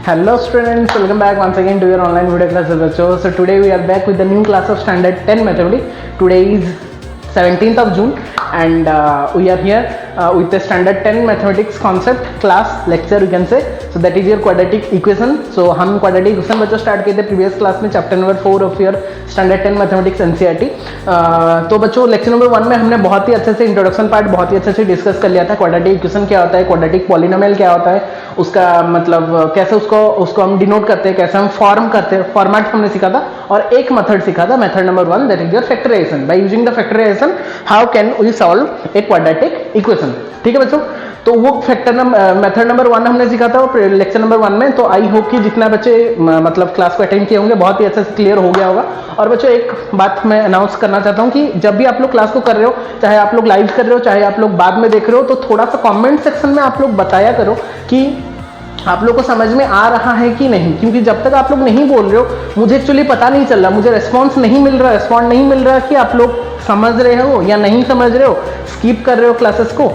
Hello students, welcome back once again to your online video classes. So today we are back with the new class of standard 10 mathematics. Today is 17th of June and we are here with the standard 10 mathematics concept class lecture you can say. So that is your quadratic equation. So हम quadratic equation बच्चों start किए थे previous class में chapter number 4 of your standard 10 mathematics NCERT. तो बच्चों lecture number 1 में हमने बहुत ही अच्छे से इंट्रोडक्शन पार्ट बहुत ही अच्छे से डिस्कस कर लिया था. क्वाड्रेटिक इक्वेशन क्या होता है, क्वाड्रेटिक पॉलिनोमियल क्या होता है, उसका मतलब कैसे उसको हम डिनोट करते हैं, कैसे हम फॉर्म करते हैं, फॉर्मेट हमने सीखा था. और एक मेथड सीखा था, method number 1 that is your factorisation. By using the factorisation how can we solve a quadratic equation. ठीक है बच्चों, तो वो मेथड नंबर 1 हमने सीखा था लेक्चर नंबर 1 में. तो आई होप कि जितना बच्चे मतलब क्लास को अटेंड किए होंगे बहुत ही अच्छे से क्लियर हो गया होगा. और बच्चों एक बात मैं अनाउंस करना चाहता हूं कि जब भी आप लोग क्लास को कर रहे हो, चाहे आप लोग लाइव कर रहे हो चाहे आप लोग बाद में देख रहे हो, तो थोड़ा सा कमेंट सेक्शन में आप लोग बताया करो कि आप लोग को समझ में आ रहा है कि नहीं. क्योंकि जब तक आप लोग नहीं बोल रहे हो मुझे एक्चुअली पता नहीं चल रहा, मुझे रिस्पॉन्ड नहीं मिल रहा कि आप लोग समझ रहे हो या नहीं समझ रहे हो, स्किप कर रहे हो क्लासेस को.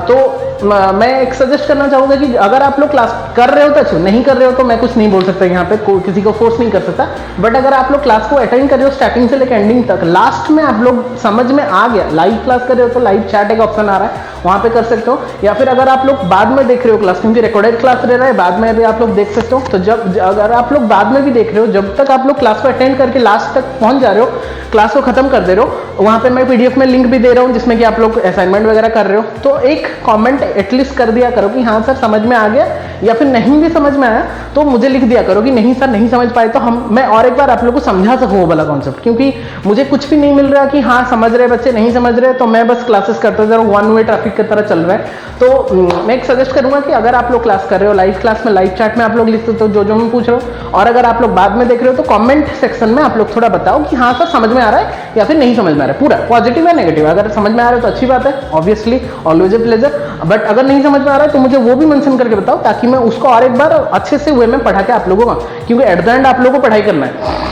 तो मैं एक सजेस्ट करना चाहूँगा कि अगर आप लोग क्लास कर रहे हो तो अच्छा, नहीं कर रहे हो तो मैं कुछ नहीं बोल सकता यहाँ पे, किसी को फोर्स नहीं कर सकता. बट अगर आप लोग क्लास को अटेंड कर रहे हो स्टार्टिंग से लेकर एंडिंग तक, लास्ट में आप लोग समझ में आ गया, लाइव क्लास कर रहे हो तो लाइव चैट एक ऑप्शन आ रहा है वहाँ पे कर सकते हो. या फिर अगर आप लोग बाद में देख रहे हो क्लास, क्योंकि रिकॉर्डेड क्लास रह रहा है, बाद में भी आप लोग देख सकते हो. तो जब अगर आप लोग बाद में भी देख रहे हो, जब तक आप लोग क्लास को अटेंड करके लास्ट तक पहुँच जा रहे हो, क्लास को खत्म कर दे रहे हो, वहाँ पे मैं पीडीएफ में लिंक भी दे रहा हूँ जिसमें कि आप लोग असाइनमेंट वगैरह कर रहे हो. तो एक कमेंट एटलीस्ट कर दिया करो कि हाँ सर समझ में आ गया, या फिर नहीं भी समझ में आया तो मुझे लिख दिया करो कि नहीं सर नहीं समझ पाए, तो मैं और एक बार आप लोग को समझा सकूँ वो वाला कॉन्सेप्ट. क्योंकि मुझे कुछ भी नहीं मिल रहा कि हाँ समझ रहे बच्चे नहीं समझ रहे, तो मैं बस क्लासेस करते जा रहा हूँ, वन वे ट्रैफिक की तरह चल रहा है. तो मैं एक सजेस्ट करूंगा कि अगर आप लोग क्लास कर रहे हो लाइव क्लास में, लाइव चैट में आप लोग लिख सकते हो जो मैं पूछ रहा हूँ. और अगर आप लोग बाद में देख रहे हो तो कमेंट सेक्शन में आप लोग थोड़ा बताओ कि हाँ सर समझ में आ रहा है या फिर नहीं समझ में आ रहा है, पूरा पॉजिटिव या नेगेटिव. अगर समझ में आ रहा है तो अच्छी बात है, obviously always a pleasure. But अगर नहीं समझ में आ रहा है तो मुझे वो भी मेंशन करके बताओ ताकि मैं उसको और एक बार अच्छे से वे में पढ़ा के आप लोगों का, क्योंकि एट द एंड आप लोगों को पढ़ाई करना है,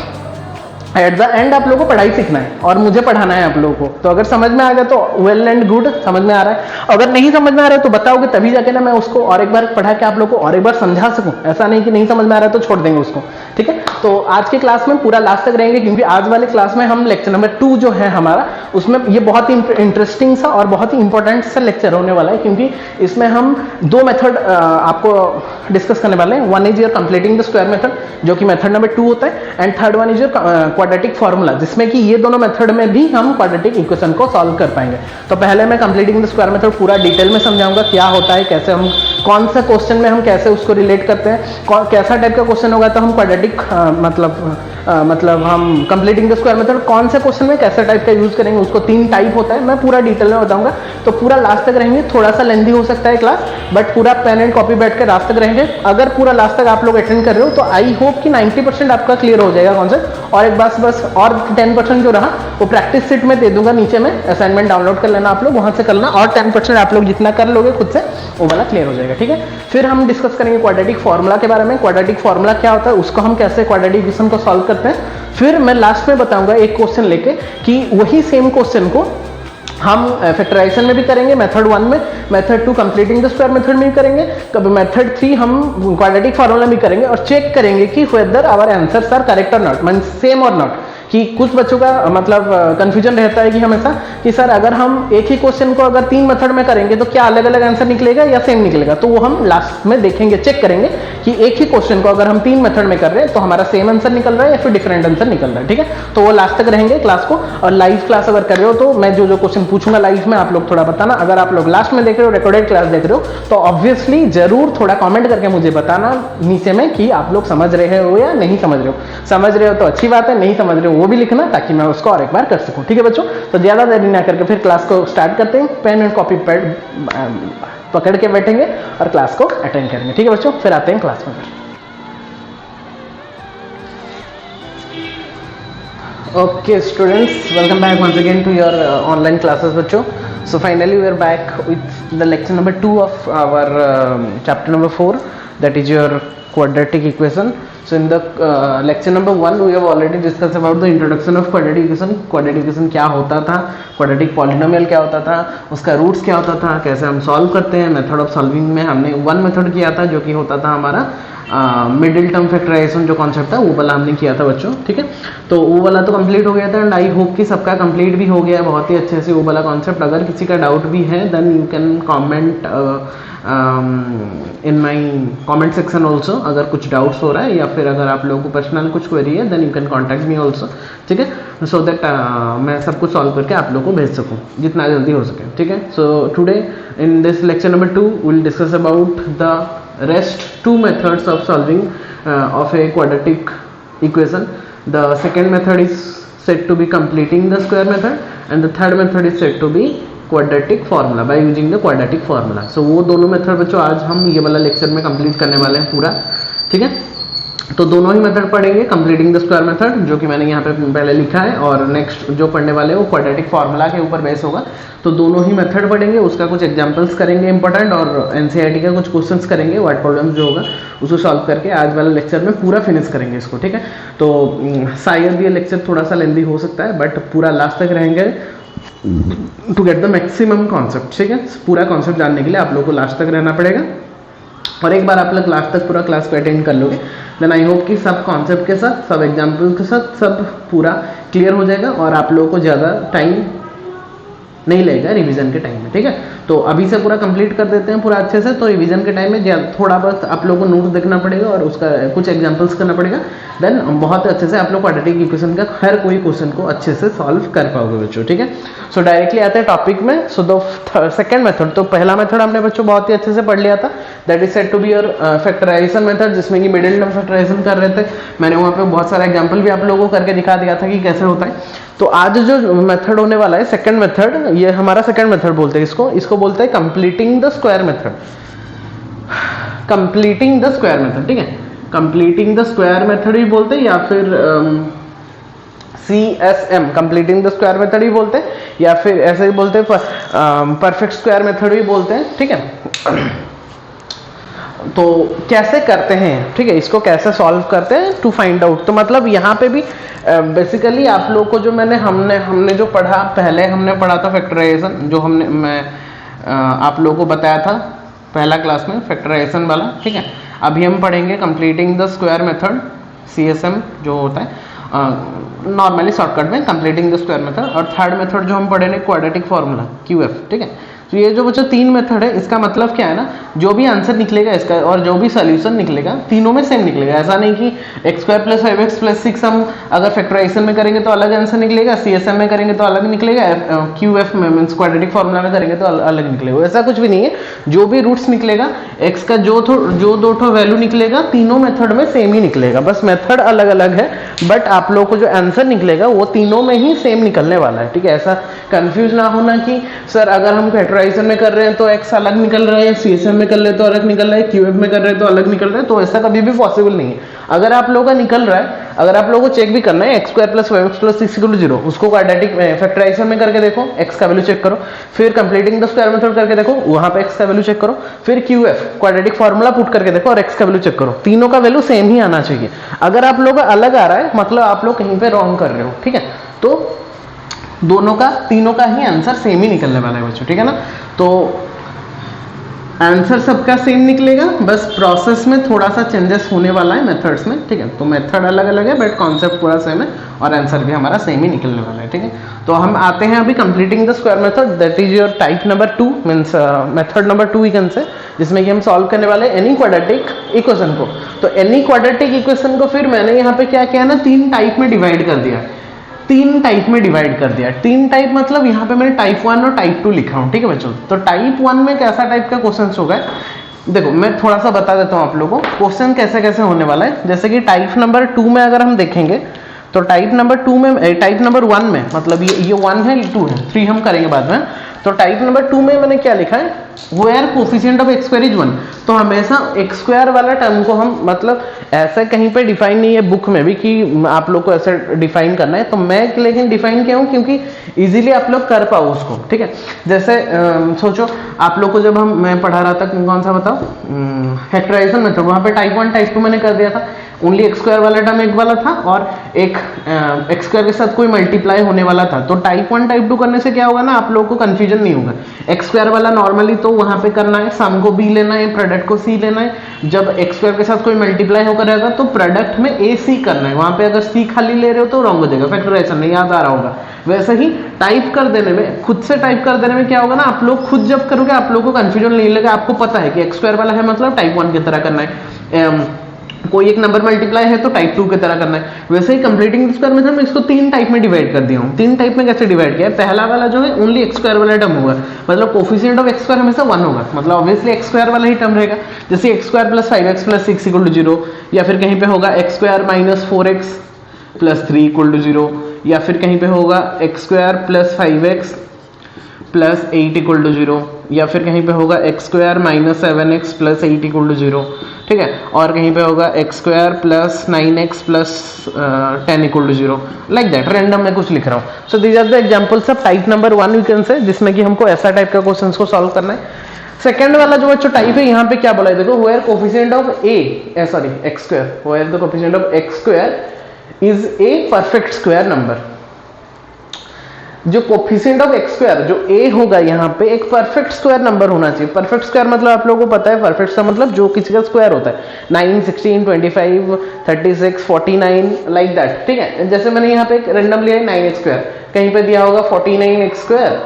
एट द एंड आप लोगों को पढ़ाई सीखना है और मुझे पढ़ाना है आप लोगों को. तो अगर समझ में आ गया तो वेल एंड गुड, समझ में आ रहा है. अगर नहीं समझ में आ रहा है तो बताओगे तभी जाके ना मैं उसको और एक बार पढ़ा के आप लोगों को और एक बार समझा सकूं. ऐसा नहीं कि नहीं समझ में आ रहा है तो छोड़ देंगे उसको. ठीक है, तो आज के क्लास में पूरा लास्ट तक रहेंगे, क्योंकि आज वाले क्लास में हम लेक्चर नंबर 2 जो है हमारा, उसमें ये बहुत ही इंटरेस्टिंग सा और बहुत ही इंपॉर्टेंट सा लेक्चर होने वाला है. क्योंकि इसमें हम 2 मेथड आपको डिस्कस करने वाले हैं. One is your completing the square method जो कि मेथड नंबर 2 होता है, and third one is your quadratic formula, जिसमें कि ये दोनों मेथड में भी हम क्वाड्रेटिक इक्वेशन को सॉल्व कर पाएंगे. तो पहले मैं कंप्लीटिंग द स्क्वायर मेथड पूरा डिटेल में समझाऊंगा क्या होता है, कैसे हम कौन सा क्वेश्चन में हम कैसे उसको रिलेट करते हैं, कैसा टाइप का क्वेश्चन होगा तो हम क्वाड्रेटिक मतलब हम कंप्लीटिंग द स्क्वायर मेथड कौन से क्वेश्चन में कैसे टाइप का यूज करेंगे. उसको 3 टाइप होता है, मैं पूरा डिटेल में बताऊंगा. तो पूरा लास्ट तक रहेंगे, थोड़ा सा लेंथी हो सकता है क्लास, बट पूरा पेन एंड कॉपी बैठ के लास्ट तक रहेंगे. अगर पूरा लास्ट तक आप लोग अटेंड कर रहे हो तो आई होप कि 90% आपका क्लियर हो जाएगा कॉन्सेप्ट. और एक बस और 10% जो रहा वो प्रैक्टिस सीट में दे दूंगा नीचे में, असाइनमेंट डाउनलोड कर लेना आप लोग, वहां से करना. और 10% आप लोग जितना कर लोगे खुद से वो वाला क्लियर हो जाएगा. ठीक है, फिर हम डिस्कस करेंगे क्वाड्रेटिक फॉर्मूला के बारे में. क्वाड्रेटिक फॉर्मूला क्या होता है, उसको हम कैसे क्वाड्रेटिक इक्वेशन को सॉल्व करते हैं. फिर मैं लास्ट में बताऊंगा एक क्वेश्चन लेके कि वही सेम क्वेश्चन को हम फैक्टराइजेशन में भी करेंगे मेथड 1 में, method 2 completing the square method में भी करेंगे, कभी मेथड 3 हम क्वाड्रेटिक फॉर्मूला भी करेंगे. और चेक करेंगे कि whether our answers are correct और नॉट, मींस सेम और नॉट. कि कुछ बच्चों का मतलब कंफ्यूजन रहता है कि हमेशा कि सर अगर हम एक ही क्वेश्चन को अगर 3 मेथड में करेंगे तो क्या अलग अलग आंसर निकलेगा या सेम निकलेगा. तो वो हम लास्ट में देखेंगे, चेक करेंगे कि एक ही क्वेश्चन को अगर हम 3 मेथड में कर रहे हैं तो हमारा सेम आंसर निकल रहा है या फिर डिफरेंट आंसर निकल रहा है. ठीक है, तो वो लास्ट तक रहेंगे क्लास को. और लाइव क्लास अगर कर रहे हो तो मैं जो क्वेश्चन पूछूंगा लाइव में आप लोग थोड़ा बताना. अगर आप लोग लास्ट में देख रहे हो, रिकॉर्डेड क्लास देख रहे हो, तो ऑब्वियसली जरूर थोड़ा कॉमेंट करके मुझे बताना नीचे में कि आप लोग समझ रहे हो या नहीं समझ रहे हो. समझ रहे हो तो अच्छी बात है, नहीं समझ रहे हो वो भी लिखना ताकि मैं उसको और एक बार कर सकूं. ठीक है बच्चों, तो ज्यादा देरी ना करके फिर क्लास को स्टार्ट करते हैं. पेन एंड कॉपी पैड पकड़ के बैठेंगे और क्लास को अटेंड करेंगे. ठीक है बच्चों, फिर आते हैं क्लास में. Okay students, welcome back once again to your online classes बच्चों. So finally we are back with the lecture number 2 of our chapter number 4, that is your quadratic equation. So in the lecture number 1 we have already discussed about the introduction of quadratic equation. Quadratic equation क्या होता था, quadratic polynomial क्या होता था, उसका roots क्या होता था, कैसे हम सॉल्व करते हैं, मेथड ऑफ सॉल्विंग में हमने वन मेथड किया था जो कि होता था हमारा मिडिल टर्म फैक्टराइजेशन जो कॉन्सेप्ट था वो वाला हमने किया था बच्चों, ठीक है। तो वो वाला तो कंप्लीट हो गया था एंड आई होप कि सबका कंप्लीट भी हो गया बहुत ही अच्छे से वो वाला कॉन्सेप्ट। अगर किसी का डाउट भी है then you can comment in my comment section also, अगर कुछ डाउट्स हो रहा है या फिर अगर आप लोगों को पर्सनल कुछ क्वेरी है then you can contact me also, ठीक है, सो दैट मैं सब कुछ सॉल्व करके आप लोगों को भेज सकूँ जितना जल्दी हो सके, ठीक है। So today in this lecture number 2 will discuss about the rest two methods of solving of a quadratic equation. The second method is said to be completing the square method and the third method is said to be quadratic formula by using the quadratic formula. So वो दोनों method बच्चों आज हम ये वाला lecture में complete करने वाले हैं पूरा, ठीक है। तो दोनों ही मेथड पढ़ेंगे, कंप्लीटिंग द स्क्वायर मेथड जो कि मैंने यहाँ पे पहले लिखा है और नेक्स्ट जो पढ़ने वाले हैं वो क्वाड्रेटिक फार्मूला के ऊपर बेस होगा। तो दोनों ही मेथड पढ़ेंगे, उसका कुछ एग्जांपल्स करेंगे इंपॉर्टेंट और एनसीईआरटी का कुछ क्वेश्चंस करेंगे, वर्ड प्रॉब्लम जो होगा उसको सॉल्व करके आज वाला लेक्चर में पूरा फिनिश करेंगे इसको, ठीक है। तो शायद ये लेक्चर थोड़ा सा लेंदी हो सकता है बट पूरा लास्ट तक रहेंगे to get the maximum concept, ठीक है। पूरा कॉन्सेप्ट जानने के लिए आप लोग को लास्ट तक रहना पड़ेगा और एक बार आप लोग लास्ट तक पूरा क्लास को अटेंड कर लोगे देन आई होप कि सब कॉन्सेप्ट के साथ, सब एग्जाम्पल के साथ सब पूरा क्लियर हो जाएगा और आप लोगों को ज़्यादा टाइम नहीं लगेगा रिवीजन के टाइम में, ठीक है। तो अभी से पूरा कंप्लीट कर देते हैं पूरा अच्छे से, तो रिवीजन के टाइम में थोड़ा बहुत आप लोगों को नोट्स देखना पड़ेगा और उसका कुछ एग्जांपल्स करना पड़ेगा देन बहुत अच्छे से आप लोग क्वाड्रेटिक इक्वेशन का हर कोई क्वेश्चन को अच्छे से सॉल्व कर पाओगे बच्चों, ठीक है। सो डायरेक्टली आते हैं टॉपिक में। सो द सेकंड मेथड, तो पहला मेथड हमने बच्चों बहुत ही अच्छे से पढ़ लिया था, that is said to be your factorisation method, जिसमें कि मिडिल टर्म फैक्टराइजेशन कर रहे थे। मैंने वहाँ पे बहुत सारा एग्जाम्पल भी आप लोगों को करके दिखा दिया था कि कैसे होता है। तो आज जो मेथड होने वाला है सेकंड मेथड, ये हमारा सेकंड मेथड बोलते हैं इसको बोलते हैं completing the square method, completing the square method, ठीक है। कंप्लीटिंग द स्क्वायर मेथड भी बोलते हैं या फिर CSM completing the square method भी बोलते हैं या फिर ऐसे ही बोलते हैं परफेक्ट स्क्वायर मेथड भी बोलते हैं, ठीक है। तो कैसे करते हैं, ठीक है, इसको कैसे सॉल्व करते हैं टू फाइंड आउट। तो मतलब यहाँ पे भी बेसिकली आप लोग को जो हमने जो पढ़ा, पहले हमने पढ़ा था फैक्टराइजेशन, जो मैं आप लोगों को बताया था पहला क्लास में फैक्टराइजेशन वाला, ठीक है। अभी हम पढ़ेंगे completing the square method CSM जो होता है नॉर्मली शॉर्टकट में कंप्लीटिंग द स्क्वायर मेथड, और थर्ड मेथड जो हम पढ़ेंगे क्वाड्रेटिक फार्मूला QF, ठीक है। तो ये जो बच्चों तीन मेथड है, इसका मतलब क्या है ना, जो भी आंसर निकलेगा इसका और जो भी सोल्यूशन निकलेगा तीनों में सेम निकलेगा। ऐसा नहीं कि x² + 5x + 6 हम अगर फैक्टराइजेशन में करेंगे तो अलग आंसर निकलेगा, CSM में करेंगे तो अलग निकलेगा, QF में मींस क्वाड्रेटिक फार्मूला में करेंगे तो अलग निकलेगा। ऐसा कुछ भी नहीं है, जो भी रूट्स निकलेगा x का जो दो ठो वैल्यू निकलेगा तीनों मेथड में सेम ही निकलेगा, बस मेथड अलग अलग है बट आप लोग को जो आंसर निकलेगा वो तीनों में ही सेम निकलने वाला है, ठीक है। ऐसा कंफ्यूज ना होना कि सर अगर हम फैक्टराइजेशन में कर रहे हैं तो x अलग निकल रहा है, CSM में कर रहे हैं तो अलग निकल रहा है, QF में कर रहे हैं तो अलग निकल रहा है, तो ऐसा कभी भी पॉसिबल नहीं है। अगर आप लोगों का निकल रहा है, अगर आप लोगों को चेक भी करना है x² + 5x + 6 = 0, उसको क्वाड्रेटिक फैक्टराइजेशन में करके देखो, x का वैल्यू चेक करो, फिर कंप्लीटिंग द स्क्वायर मेथड करके देखो, वहां पे x का वैल्यू चेक करो, फिर QF क्वाड्रेटिक फार्मूला पुट करके देखो और x का वैल्यू चेक करो, तीनों का वैल्यू सेम ही आना चाहिए। अगर आप लोगों का अलग आ रहा है मतलब आप लोग कहीं पे रॉन्ग कर रहे हो, ठीक है। तो दोनों का तीनों का ही आंसर सेम ही निकलने वाला है बच्चों, ठीक है ना। तो आंसर सबका सेम निकलेगा, बस प्रोसेस में थोड़ा सा चेंजेस होने वाला है मेथड्स में, ठीक है। तो मेथड अलग अलग है बट कॉन्सेप्ट पूरा सेम है और आंसर भी हमारा सेम ही निकलने वाला है, ठीक है। तो हम आते हैं अभी completing the square method, that is your type number 2 means method number 2 we can say, जिसमें कि हम सॉल्व करने वाले एनी क्वाड्रेटिक इक्वेशन को। तो एनी क्वाड्रेटिक इक्वेशन को फिर मैंने यहाँ पे क्या किया ना, तीन टाइप में डिवाइड कर दिया, तीन टाइप में डिवाइड कर दिया। तीन टाइप मतलब यहाँ पे मैंने टाइप 1 और टाइप 2 लिखा हूँ, ठीक है बच्चों। तो टाइप 1 में कैसा टाइप का क्वेश्चन होगा, देखो मैं थोड़ा सा बता देता हूँ आप लोगों को क्वेश्चन कैसे कैसे होने वाला है। जैसे कि टाइप नंबर 2 में अगर हम देखेंगे तो टाइप नंबर 2 में, टाइप नंबर 1 में मतलब ये 1 है, ये 2 है, 3 हम करेंगे बाद में। तो टाइप नंबर 2 में मैंने क्या लिखा है, where coefficient of x square is 1। तो हमेशा एक्स स्क्वायर वाला टर्म को हम, मतलब ऐसा कहीं पे डिफाइन नहीं है बुक में भी कि आप लोग को ऐसे डिफाइन करना है, तो मैं लेकिन डिफाइन किया हूँ क्योंकि इजीली आप लोग कर पाओ उसको, ठीक है। जैसे सोचो आप लोग को जब मैं पढ़ा रहा था कौन सा बताओ, फैक्टराइजेशन मेथड, वहां पे टाइप 1 टाइप 2 मैंने कर दिया था, ओनली एक्स स्क्वायर वाला टर्म एक वाला था और एक एक्स स्क्वायर के साथ कोई मल्टीप्लाई होने वाला था। तो टाइप 1 टाइप 2 करने से क्या होगा ना, आप लोगों को कंफ्यूजन नहीं होगा। एक्स स्क्वायर वाला नॉर्मली तो वहां पे करना है, सम को बी लेना है, प्रोडक्ट को सी लेना है। जब एक्स स्क्वायर के साथ कोई मल्टीप्लाई होकर रहेगा तो प्रोडक्ट में ए सी करना है, वहां पे अगर सी खाली ले रहे हो तो रॉन्ग हो जाएगा, फैक्टराइजेशन नहीं याद आ रहा होगा। वैसे ही टाइप कर देने में, खुद से टाइप कर देने में क्या होगा ना, आप लोग खुद जब करोगे आप लोग को कंफ्यूजन नहीं लगेगा, आपको पता है कि एक्स स्क्वायर वाला है मतलब टाइप 1 की तरह करना है, कोई एक नंबर मल्टीप्लाई है तो टाइप 2 की तरह करना है। वैसे ही कंप्लीटिंग स्क्वायर मेथड में इसको 3 टाइप में डिवाइड कर दिया हूं। 3 टाइप में कैसे डिवाइड किया है, पहला वाला जो है ओनली एक्स स्क्वायर वाला टर्म होगा, मतलब कोफिशिएंट ऑफ एक्स स्क्वायर हमेशा 1 होगा, मतलब ऑब्वियसली एक्स स्क्वायर वाला ही टर्म रहेगा। जैसे x square plus 5x plus 6 equal to 0, या फिर कहीं पे होगा x square minus 4x plus 3 equal to 0, या फिर कहीं पे होगा x square plus 5x plus 8 equal to 0, या फिर कहीं पे होगा x square minus 7x plus 8 equal to 0, ठीक है। और कहीं पे होगा x square plus 9x plus 10 equal to 0, like that, random में कुछ लिख रहा हूँ। So these are the examples of type number 1 we can say, जिसमें कि हमको ऐसा टाइप का क्वेश्चंस को सॉल्व करना है। सेकंड वाला जो टाइप है, यहाँ पे क्या बोला है देखो, where coefficient of x square, where the coefficient of x square is a perfect square number. जो कोफिशिएंट ऑफ एक्स स्क्वायर जो ए होगा यहाँ पे एक परफेक्ट स्क्वायर नंबर होना चाहिए। परफेक्ट स्क्वायर मतलब आप लोगों को पता है, परफेक्ट का मतलब जो किसी का स्क्वायर होता है, 9, 16, 25, 36, 49 लाइक दैट, ठीक है। जैसे मैंने यहाँ पे एक रैंडम लिया है 9x स्क्वायर, कहीं पे दिया होगा 49x square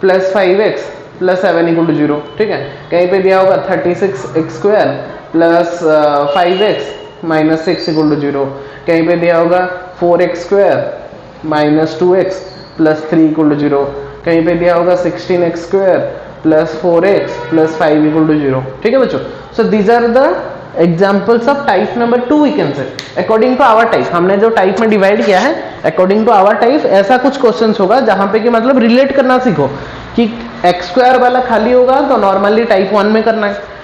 plus 5x plus 7 equal to 0, ठीक है। कहीं पे दिया होगा 36x square plus 5x minus 6 equal to 0, कहीं पे दिया होगा 4x square minus 2x plus 3 equal to 0, कहीं पे दिया होगा 16x square plus 4x plus 5 equal to 0, ठीक है बच्चों। So these are the examples of type number 2 we can say according to our type. हमने जो टाइप में डिवाइड किया है अकॉर्डिंग टू आवर टाइप, ऐसा कुछ क्वेश्चंस होगा जहां पे कि मतलब रिलेट करना सीखो कि एक्स स्क्वायर वाला खाली होगा तो नॉर्मली टाइप 1 में करना है।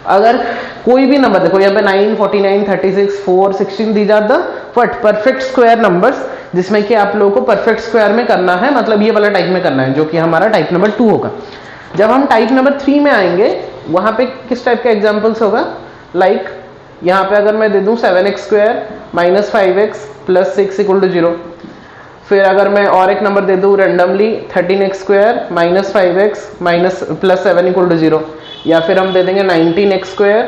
अगर कोई भी नंबर देखो यहाँ पे 9, 49, 36, 4, 16 these are the perfect square numbers, जिसमें कि आप लोगों को परफेक्ट स्क्वायर में करना है, मतलब ये वाला टाइप में करना है, जो कि हमारा टाइप नंबर 2 होगा। जब हम टाइप नंबर 3 में आएंगे, वहां पे किस टाइप का एग्जांपल्स होगा, लाइक यहाँ पे अगर मैं दे दूं 7x square minus 5x plus 6 equal to 0, फिर अगर मैं और एक नंबर दे दूं randomly 13x square minus 5x minus plus 7 equal to 0, या फिर हम दे देंगे 19x square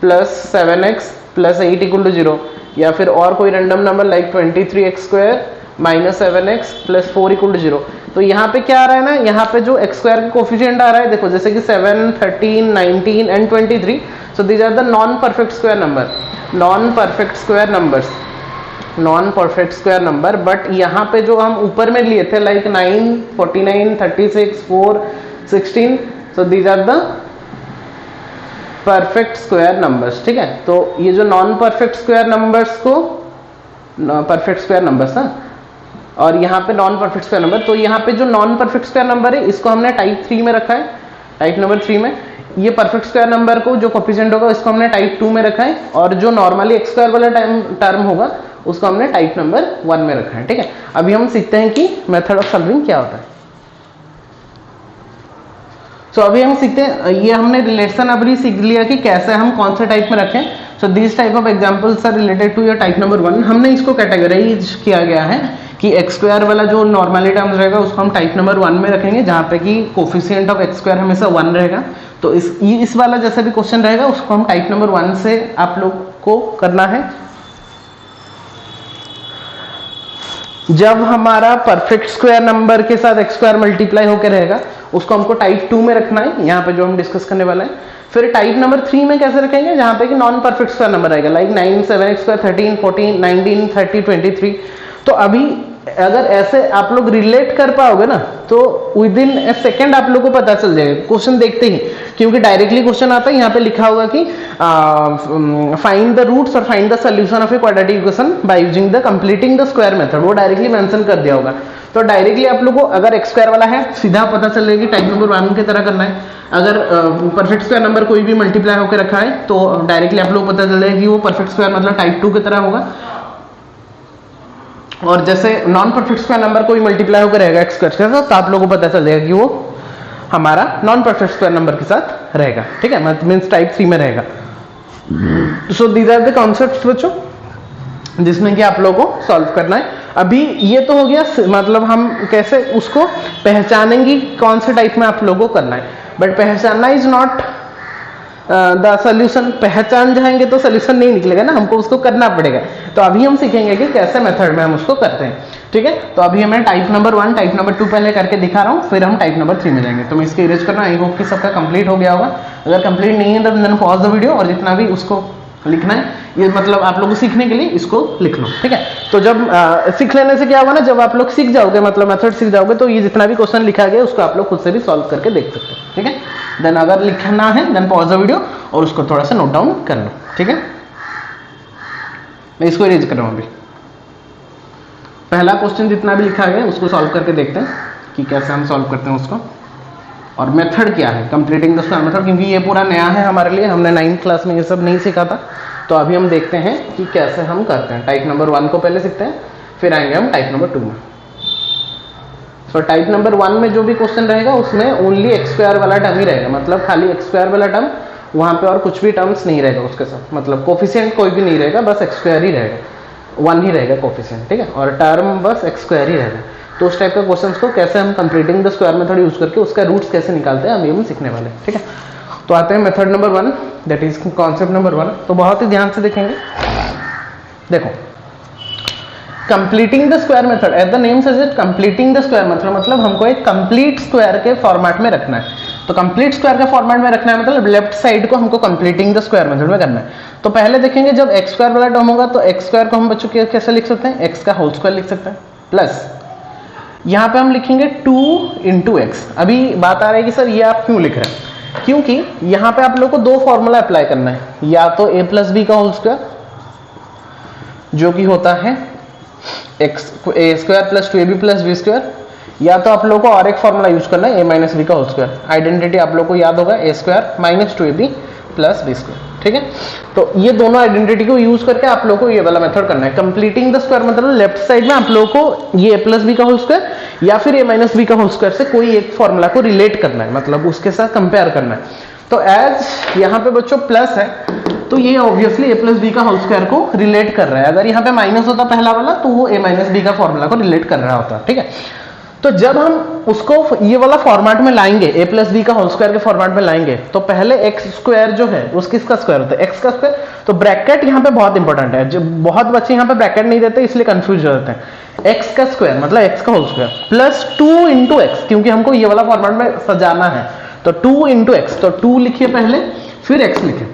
plus 7x plus 8 equal to 0, या फिर और कोई random number like 23x square minus 7x plus 4 equal to 0। तो यहाँ पे क्या आ रहा है ना, यहाँ पे जो एक्स स्क्वायर का कोफिशिएंट आ रहा है देखो, जैसे कि 7, 13, 19 and 23, so these are the non perfect square number, non perfect square numbers, non perfect square number. But यहाँ पे जो हम ऊपर में लिए थे like 9, 49, 36, 4, 16, so these are the perfect square numbers, ठीक है। तो ये जो नॉन परफेक्ट स्क्वायर नंबर्स को परफेक्ट स्क्वायर नंबर्स है, और यहाँ पे नॉन परफेक्ट स्क्वायर नंबर, तो यहाँ पे जो नॉन परफेक्ट स्क्वायर नंबर है इसको हमने टाइप 3 में रखा है, टाइप नंबर 3 में। ये परफेक्ट स्क्वायर नंबर को जो कोफिशिएंट होगा इसको हमने टाइप 2 में रखा है, और जो नॉर्मली एक्स स्क्वायर वाला टर्म होगा उसको हमने टाइप नंबर 1 में रखा है, ठीक है। अभी हम सीखते हैं कि मेथड ऑफ सॉल्विंग क्या होता है। तो अभी हम सीखते हैं, ये हमने रिलेशन अभी सीख लिया कि कैसे हम कौन से टाइप में रखें। So this type of examples are related to your type number 1। हमने इसको कैटेगराइज किया गया है कि एक्स स्क्वायर वाला जो नॉर्मली टर्म्स रहेगा उसको हम टाइप नंबर 1 में रखेंगे, जहां पे कि कोफिशिएंट ऑफ एक्स स्क्वायर हमेशा 1 रहेगा। तो इस वाला जैसा भी क्वेश्चन रहेगा उसको हम टाइप नंबर 1 से आप लोग को करना है। जब हमारा परफेक्ट स्क्वायर नंबर के साथ एक्स स्क्वायर मल्टीप्लाई होकर रहेगा उसको हमको टाइप 2 में रखना है, यहाँ पे जो हम डिस्कस करने वाले हैं। फिर टाइप नंबर 3 में कैसे रखेंगे, जहां पे कि नॉन परफेक्ट स्क्वायर नंबर आएगा लाइक 9, 7x स्क्वायर, 13, 14, 19, 30, 23। तो अभी अगर ऐसे आप लोग रिलेट कर पाओगे ना तो विद इन ए सेकेंड आप लोग को पता चल जाएगा क्वेश्चन देखते ही, क्योंकि डायरेक्टली क्वेश्चन आता है, यहाँ पे लिखा होगा कि फाइंड द रूट्स और find the solution of a quadratic equation by using the completing the square method, वो डायरेक्टली मेंशन कर दिया होगा। तो डायरेक्टली आप लोगों को अगर एक्स स्क्वायर वाला है सीधा पता चल जाएगी टाइप नंबर 1 की तरह करना है। अगर परफेक्ट स्क्वायर नंबर कोई भी मल्टीप्लाई होकर रखा है तो डायरेक्टली आप लोग को पता चल जाएगा कि वो परफेक्ट स्क्वायर मतलब टाइप 2 की तरह होगा। और जैसे नॉन परफेक्ट स्क्वायर नंबर कोई मल्टीप्लाई होकर रहेगा एक्स स्क्वायर के साथ, तो आप लोगों को पता चल जाएगा कि वो हमारा नॉन परफेक्ट स्क्वायर नंबर के साथ रहेगा, ठीक है, मींस टाइप 3 में रहेगा। So these are the concepts बच्चों जिसमें कि आप लोगों को सॉल्व करना है। अभी ये तो हो गया मतलब हम कैसे उसको पहचानेंगे कौन से टाइप में आप लोगों को करना है, बट पहचानना इज नॉट द सोल्यूशन। पहचान जाएंगे तो सोल्यूशन नहीं निकलेगा ना, हमको उसको करना पड़ेगा। तो अभी हम सीखेंगे कि कैसे मेथड में हम उसको करते हैं, ठीक है। तो अभी हमें टाइप नंबर 1 टाइप नंबर 2 पहले करके दिखा रहा हूँ, फिर हम टाइप नंबर 3 में जाएंगे। तो मैं इसके इरेज करना, आई होप कि सबका कंप्लीट हो गया होगा। अगर कंप्लीट नहीं है तो देन पॉज द वीडियो और जितना भी उसको लिखना है, ये मतलब आप लोगों को सीखने के लिए इसको लिख लो, ठीक है। तो जब सीख लेने से क्या होगा ना, जब आप लोग सीख जाओगे मतलब मेथड सीख जाओगे तो ये जितना भी क्वेश्चन लिखा गया उसको आप लोग खुद से भी सॉल्व करके देख सकते हैं, ठीक है। देन अगर लिखना है देन पॉज द वीडियो और उसको थोड़ा सा नोट डाउन कर लो, ठीक है। मैं इसको इरेज कर रहा हूं अभी। पहला क्वेश्चन जितना भी लिखा गया उसको सॉल्व करके देखते हैं कि कैसे हम सॉल्व करते हैं उसको, और मेथड क्या है कंप्लीटिंग द स्क्वायर मेथड, क्योंकि ये पूरा नया है हमारे लिए, हमने 9th क्लास में ये सब नहीं सीखा था। तो अभी हम देखते हैं कि कैसे हम करते हैं। टाइप नंबर 1 को पहले सीखते हैं, फिर आएंगे हम टाइप नंबर 2 में। सो टाइप नंबर 1 में जो भी क्वेश्चन रहेगा उसमें ओनली एक्स स्क्वायर वाला टर्म ही रहेगा, मतलब खाली एक्स स्क्वायर वाला टर्म, वहां पे और कुछ भी टर्म्स नहीं रहेगा उसके साथ, मतलब कोफिशिएंट कोई भी नहीं रहेगा, बस एक्स स्क्वायर ही रहेगा, 1 ही रहेगा कोफिशिएंट, ठीक है, और टर्म बस एक्स स्क्वायर ही रहेगा। तो उस टाइप का क्वेश्चंस को कैसे हम completing the square method use करके उसका रूट्स कैसे निकालते हैं अभी हम सीखने वाले हैं, ठीक है। तो आते हैं method number 1, that is concept number 1। तो बहुत ही ध्यान से देखेंगे। देखो, completing the square method at the name suggest completing the square मतलब हमको एक कंप्लीट स्क्वायर के फॉर्मेट में रखना है। तो कंप्लीट स्क्वायर के फॉर्मेट में रखना है मतलब लेफ्ट साइड को हमको कंप्लीटिंग द स्क्वायर मेथड में करना है। तो पहले देखेंगे जब एक्स स्क्वायर वाला टर्म होगा तो एक्स स्क्वायर को हम बच्चों के कैसे लिख सकते हैं, एक्स का होल स्क्वायर लिख सकते हैं, प्लस यहाँ पे हम लिखेंगे 2 इंटू एक्स। अभी बात आ रही है कि सर ये आप क्यों लिख रहे हैं, क्योंकि यहाँ पे आप लोग को 2 फॉर्मूला अप्लाई करना है, या तो a प्लस बी का होल स्क्वायर जो कि होता है x a square plus 2ab plus b square, या तो आप लोग को और एक फॉर्मूला यूज करना है a माइनस बी का होल स्क्वायर। आइडेंटिटी आप लोग को याद होगा a square minus 2ab plus b square, ठीक है। तो ये दोनों आइडेंटिटी को यूज करके आप लोग को ये वाला मेथड करना है। कंप्लीटिंग द स्क्वायर मतलब लेफ्ट साइड में आप लोग को ये a प्लस बी का होल स्क्वायर या फिर a माइनस बी का होल स्क्वायर से कोई एक फॉर्मूला को रिलेट करना है, मतलब उसके साथ कंपेयर करना है। तो एज यहाँ पे बच्चों प्लस है तो ये ऑब्वियसली a प्लस बी का होल स्क्वायर को रिलेट कर रहा है। अगर यहाँ पे माइनस होता पहला वाला तो वो a माइनस बी का फॉर्मूला को रिलेट कर रहा होता, ठीक है। तो जब हम उसको ये वाला फॉर्मेट में लाएंगे, a प्लस बी का होल स्क्वायर के फॉर्मेट में लाएंगे, तो पहले एक्स स्क्वायर जो है उस किसका स्क्वायर होता है, एक्स का स्क्वायर। तो ब्रैकेट यहाँ पे बहुत इंपॉर्टेंट है, जो बहुत बच्चे यहाँ पे ब्रैकेट नहीं देते इसलिए कंफ्यूज हो जाते हैं। एक्स का स्क्वायर मतलब एक्स का whole square plus 2 into x, क्योंकि हमको ये वाला फॉर्मेट में सजाना है। तो 2 इंटू एक्स, तो 2 लिखिए पहले, फिर एक्स लिखिए,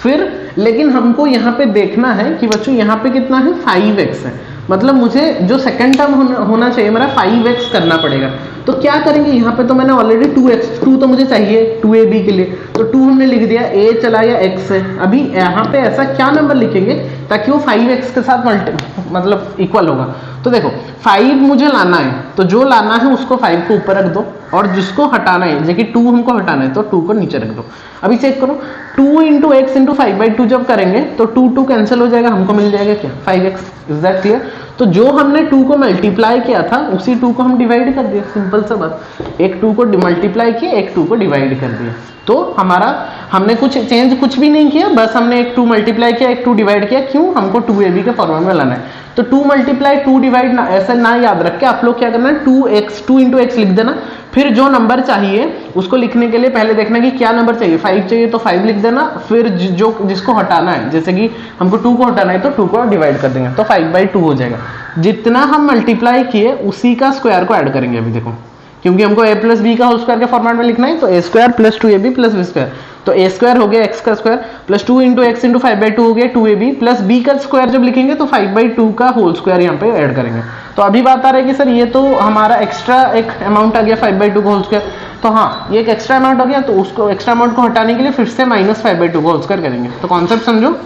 फिर लेकिन हमको यहाँ पे देखना है कि बच्चों यहाँ पे कितना है 5x है, मतलब मुझे जो सेकंड टर्म होना चाहिए मेरा 5x करना पड़ेगा। तो क्या करेंगे, यहाँ पे तो मैंने ऑलरेडी 2 तो मुझे चाहिए 2ab के लिए, तो 2 हमने लिख दिया, a चला या x है। अभी यहाँ पे ऐसा क्या नंबर लिखेंगे ताकि वो 5x के साथ मतलब इक्वल होगा। तो देखो 5 मुझे लाना है, तो जो लाना है उसको 5 को ऊपर रख दो, और जिसको हटाना है जैसे कि 2 हमको हटाना है तो 2 को नीचे रख दो। अभी चेक करो 2 इंटू एक्स इंटू 5/2 जब करेंगे तो 2 कैंसिल हो जाएगा, हमको मिल जाएगा क्या 5x। Is that clear. तो जो हमने 2 को मल्टीप्लाई किया था उसी 2 को हम डिवाइड कर दिया, सिंपल सा बात। एक 2 को मल्टीप्लाई किया, एक 2 को डिवाइड कर दिया। तो हमारा हमने कुछ चेंज कुछ भी नहीं किया, बस हमने एक 2 मल्टीप्लाई किया, एक 2 डिवाइड किया। क्यों, हमको 2ab के फॉर्मेट में लाना है। तो 2 मल्टीप्लाई 2 डिवाइड ना ऐसा ना याद रख के आप लोग क्या करना है 2 इंटू एक्स लिख देना। फिर जो नंबर चाहिए उसको लिखने के लिए पहले देखना कि क्या नंबर चाहिए, 5 चाहिए तो 5 लिख देना। फिर जो जिसको हटाना है, जैसे कि हमको 2 को हटाना है तो 2 को डिवाइड कर देंगे तो 5/2 हो जाएगा। जितना हम मल्टीप्लाई किए उसी का स्क्वायर को ऐड करेंगे। अभी देखो क्योंकि हमको a प्लस बी का होल स्क्वायर के फॉर्मेट में लिखना है तो a square plus 2ab plus b square. तो a स्क्वायर हो गया x का square plus 2 into x into 5/2 हो गया 2ab प्लस b का स्क्वायर जब लिखेंगे तो 5/2 का होल स्क्वायर यहाँ पे ऐड करेंगे। तो अभी बात आ रही है कि सर ये तो हमारा एक्स्ट्रा एक अमाउंट आ गया 5/2 का होल स्क्वायर। तो हाँ ये एक एक्स्ट्रा अमाउंट हो गया, तो उसको एक्स्ट्रा अमाउंट को हटाने के लिए फिर से -5/2 का होल स्क्वायर करेंगे। तो कॉन्सेप्ट समझो,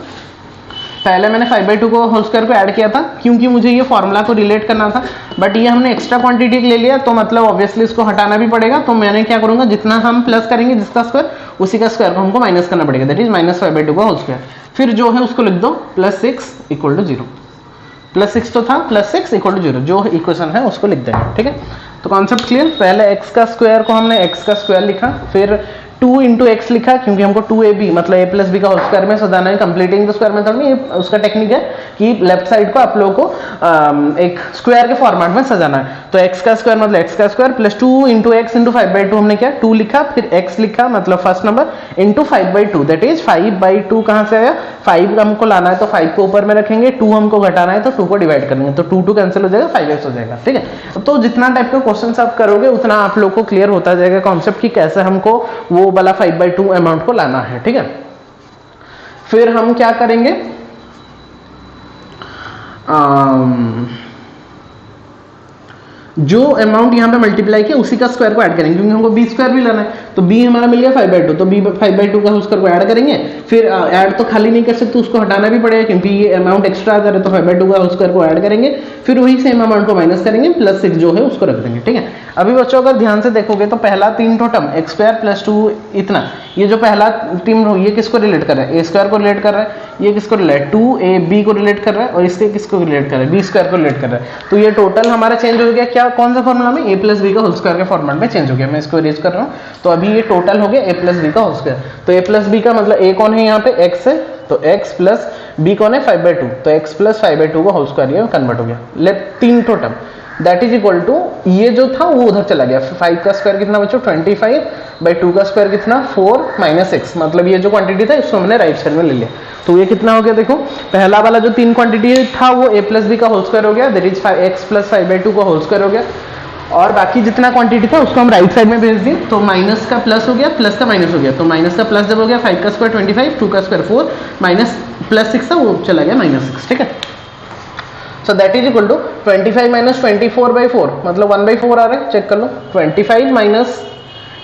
पहले मैंने 5/2 को होल स्क्वायर को ऐड किया था क्योंकि मुझे ये फॉर्मूला को रिलेट करना था, बट ये हमने एक्स्ट्रा क्वांटिटी ले लिया तो मतलब ऑब्वियसली इसको हटाना भी पड़ेगा। तो मैंने क्या करूंगा, जितना हम प्लस करेंगे जिसका स्क्वायर उसी का स्क्वायर को हमको माइनस करना पड़ेगा, दैट इज -5/2 का होल स्क्वायर। फिर जो है उसको लिख दो +6 = 0। +6 तो था, +6 = 0 जो इक्वेशन है उसको लिख देंगे, ठीक है। तो कॉन्सेप्ट क्लियर। पहले x का स्क्वायर को हमने x का स्क्वायर लिखा, फिर 2 × x लिखा क्योंकि हमको 2ab मतलब a + b का होल स्क्वायर में सजाना है। कंप्लीटिंग द स्क्वायर मेथड में ये उसका टेक्निक है कि लेफ्ट साइड को आप लोगों को एक स्क्वायर के फॉर्मेट में सजाना है। तो x का स्क्वायर मतलब x का स्क्वायर + 2 × x × 5/2 हमने क्या 2 लिखा, फिर x लिखा मतलब फर्स्ट नंबर × 5/2 दैट इज 5/2 कहां से आया, 5 हमको लाना है तो 5 को ऊपर में रखेंगे, 2 हमको घटाना है तो 2 को डिवाइड करेंगे, तो 2 कैंसिल हो जाएगा, 5x हो जाएगा, ठीक है। तो जितना टाइप का क्वेश्चन आप करोगे उतना आप लोग को क्लियर होता जाएगा कॉन्सेप्ट कि कैसे हमको वो वाला 5/2 अमाउंट को लाना है, ठीक है। फिर हम क्या करेंगे, जो अमाउंट यहाँ पे मल्टीप्लाई किया उसी का स्क्वायर को ऐड करेंगे क्योंकि हमको b² भी लाना है। तो b हमारा मिल गया 5/2, तो b 5/2 का स्क्वायर को ऐड करेंगे। फिर ऐड तो खाली नहीं कर सकते, उसको हटाना भी पड़ेगा क्योंकि ये अमाउंट एक्स्ट्रा आ जा रहा है, तो 5/2 का स्क्वायर को ऐड करेंगे, फिर वही सेम अमाउंट को माइनस करेंगे, +6 जो है उसको रख देंगे, ठीक है। अभी बच्चों अगर ध्यान से देखोगे तो पहला 3 टर्म x² + 2 इतना, ये जो पहला टर्म ये किसको रिलेट कर रहा है, a² को रिलेट कर रहा है, ये किसको रिलेट 2ab को रिलेट कर रहा है, और इसके किसको रिलेट कर रहा है, b² को रिलेट कर रहा है। तो ये टोटल हमारा चेंज हो गया क्या, कौन सा फॉर्मूला में, a + b का होल स्क्वायर के फॉर्मेट में चेंज हो गया। मैं इसको इरेज कर रहा हूँ, तो अभी ये टोटल हो गया a + b का होल स्क्वायर। तो a + b का मतलब a कौन है यहाँ पे, x है, तो x + b कौन है 5/2, तो x + 5/2 का होल स्क्वायर ये कन्वर्ट हो गया। Let 3 total that is equal to, ये जो था वो उधर चला गया, 5 का स्क्वायर कितना बच्चों 25/2 का स्क्वायर कितना 4 - 6, मतलब ये जो क्वांटिटी था इसको हमने राइट साइड में ले लिया। तो ये कितना हो गया, देखो पहला वाला जो 3 क्वांटिटी था वो a + b का होल स्क्वायर हो गया, दैट इज x + 5/2 का होल स्क्वायर हो गया, और बाकी जितना क्वांटिटी था उसको हम राइट साइड में भेज दिए। तो माइनस का प्लस हो गया, प्लस का माइनस हो गया, तो माइनस का प्लस जब हो गया 5 का स्क्वायर 25, 2 का स्क्वायर 4 माइनस +6 था वो चला गया -6, ठीक है। So that is equal to 25 - 24/4 मतलब 1/4 आ रहा है, चेक कर लो। 25 -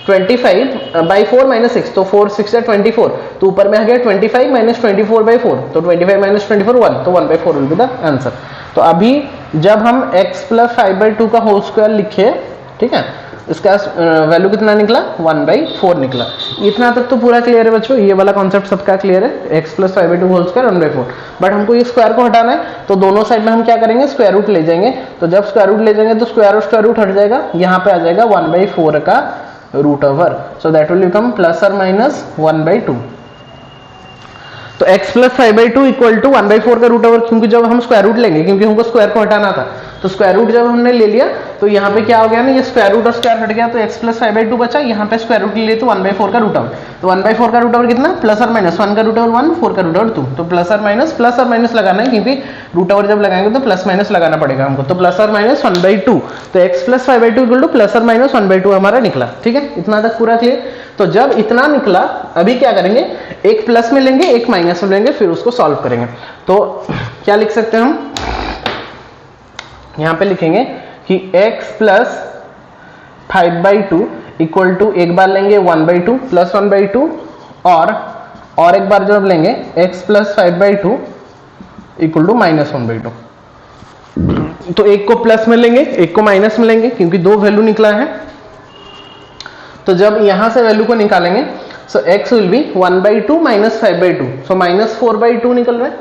25/4 - 6, तो 4 6 = 24, तो ऊपर में आ गया 25 - 24/4, तो 25 - 24 1, तो 1/4 विल बी द आंसर। तो अभी जब हम x + 5/2 का होल स्क्वायर लिखे, ठीक है, इसका वैल्यू कितना निकला 1/4 निकला। इतना तक तो पूरा क्लियर है बच्चों, ये वाला कॉन्सेप्ट सबका क्लियर है, x + 5/2 होल स्क्वायर 1/4। बट हमको ये स्क्वायर को हटाना है, तो दोनों साइड में हम क्या करेंगे, स्क्वायर रूट ले जाएंगे। तो जब स्क्वायर रूट ले जाएंगे तो स्क्वायर रूट हट जाएगा, यहाँ पे आ जाएगा 1/4 का root over, so that will become ± 1/2। तो x + 5/2 = 1/4 का रूट ओवर, क्योंकि जब हम स्क्वायर रूट लेंगे, क्योंकि हमको स्क्वायर को हटाना था, तो स्क्वायर रूट जब हमने ले लिया तो यहाँ पे क्या हो गया ना, ये स्क्वायर रूट और स्क्वायर हट गया, तो x + 5/2 बचा, यहाँ पे स्क्वायर रूट ले लिए तो 1/4 का रूट ओवर। तो 1/4 का रूट ओवर कितना, +or -1 का रूट ओवर 1, 4 का रूट ओवर 2, तो +or - लगाना है, क्योंकि रूट ओवर जब लगाएंगे तो +- लगाना पड़ेगा हमको, तो +or - 1/2। तो x + 5/2 = +or - 1/2 हमारा निकला, ठीक है। इतना तक पूरा क्लियर। तो जब इतना निकला, अभी क्या करेंगे, एक प्लस में लेंगे एक माइनस में लेंगे, फिर उसको सॉल्व करेंगे। तो क्या लिख सकते हैं हम, यहां पे लिखेंगे कि x + 5/2 = एक बार लेंगे 1/2 + 1/2, और एक बार जब लेंगे x + 5/2 = -1/2। तो एक को प्लस में लेंगे एक को माइनस में लेंगे, क्योंकि दो वैल्यू निकला है। तो जब यहां से वैल्यू को निकालेंगे, सो x विल बी 1/2 - 5/2, सो -4/2 निकल रहा है,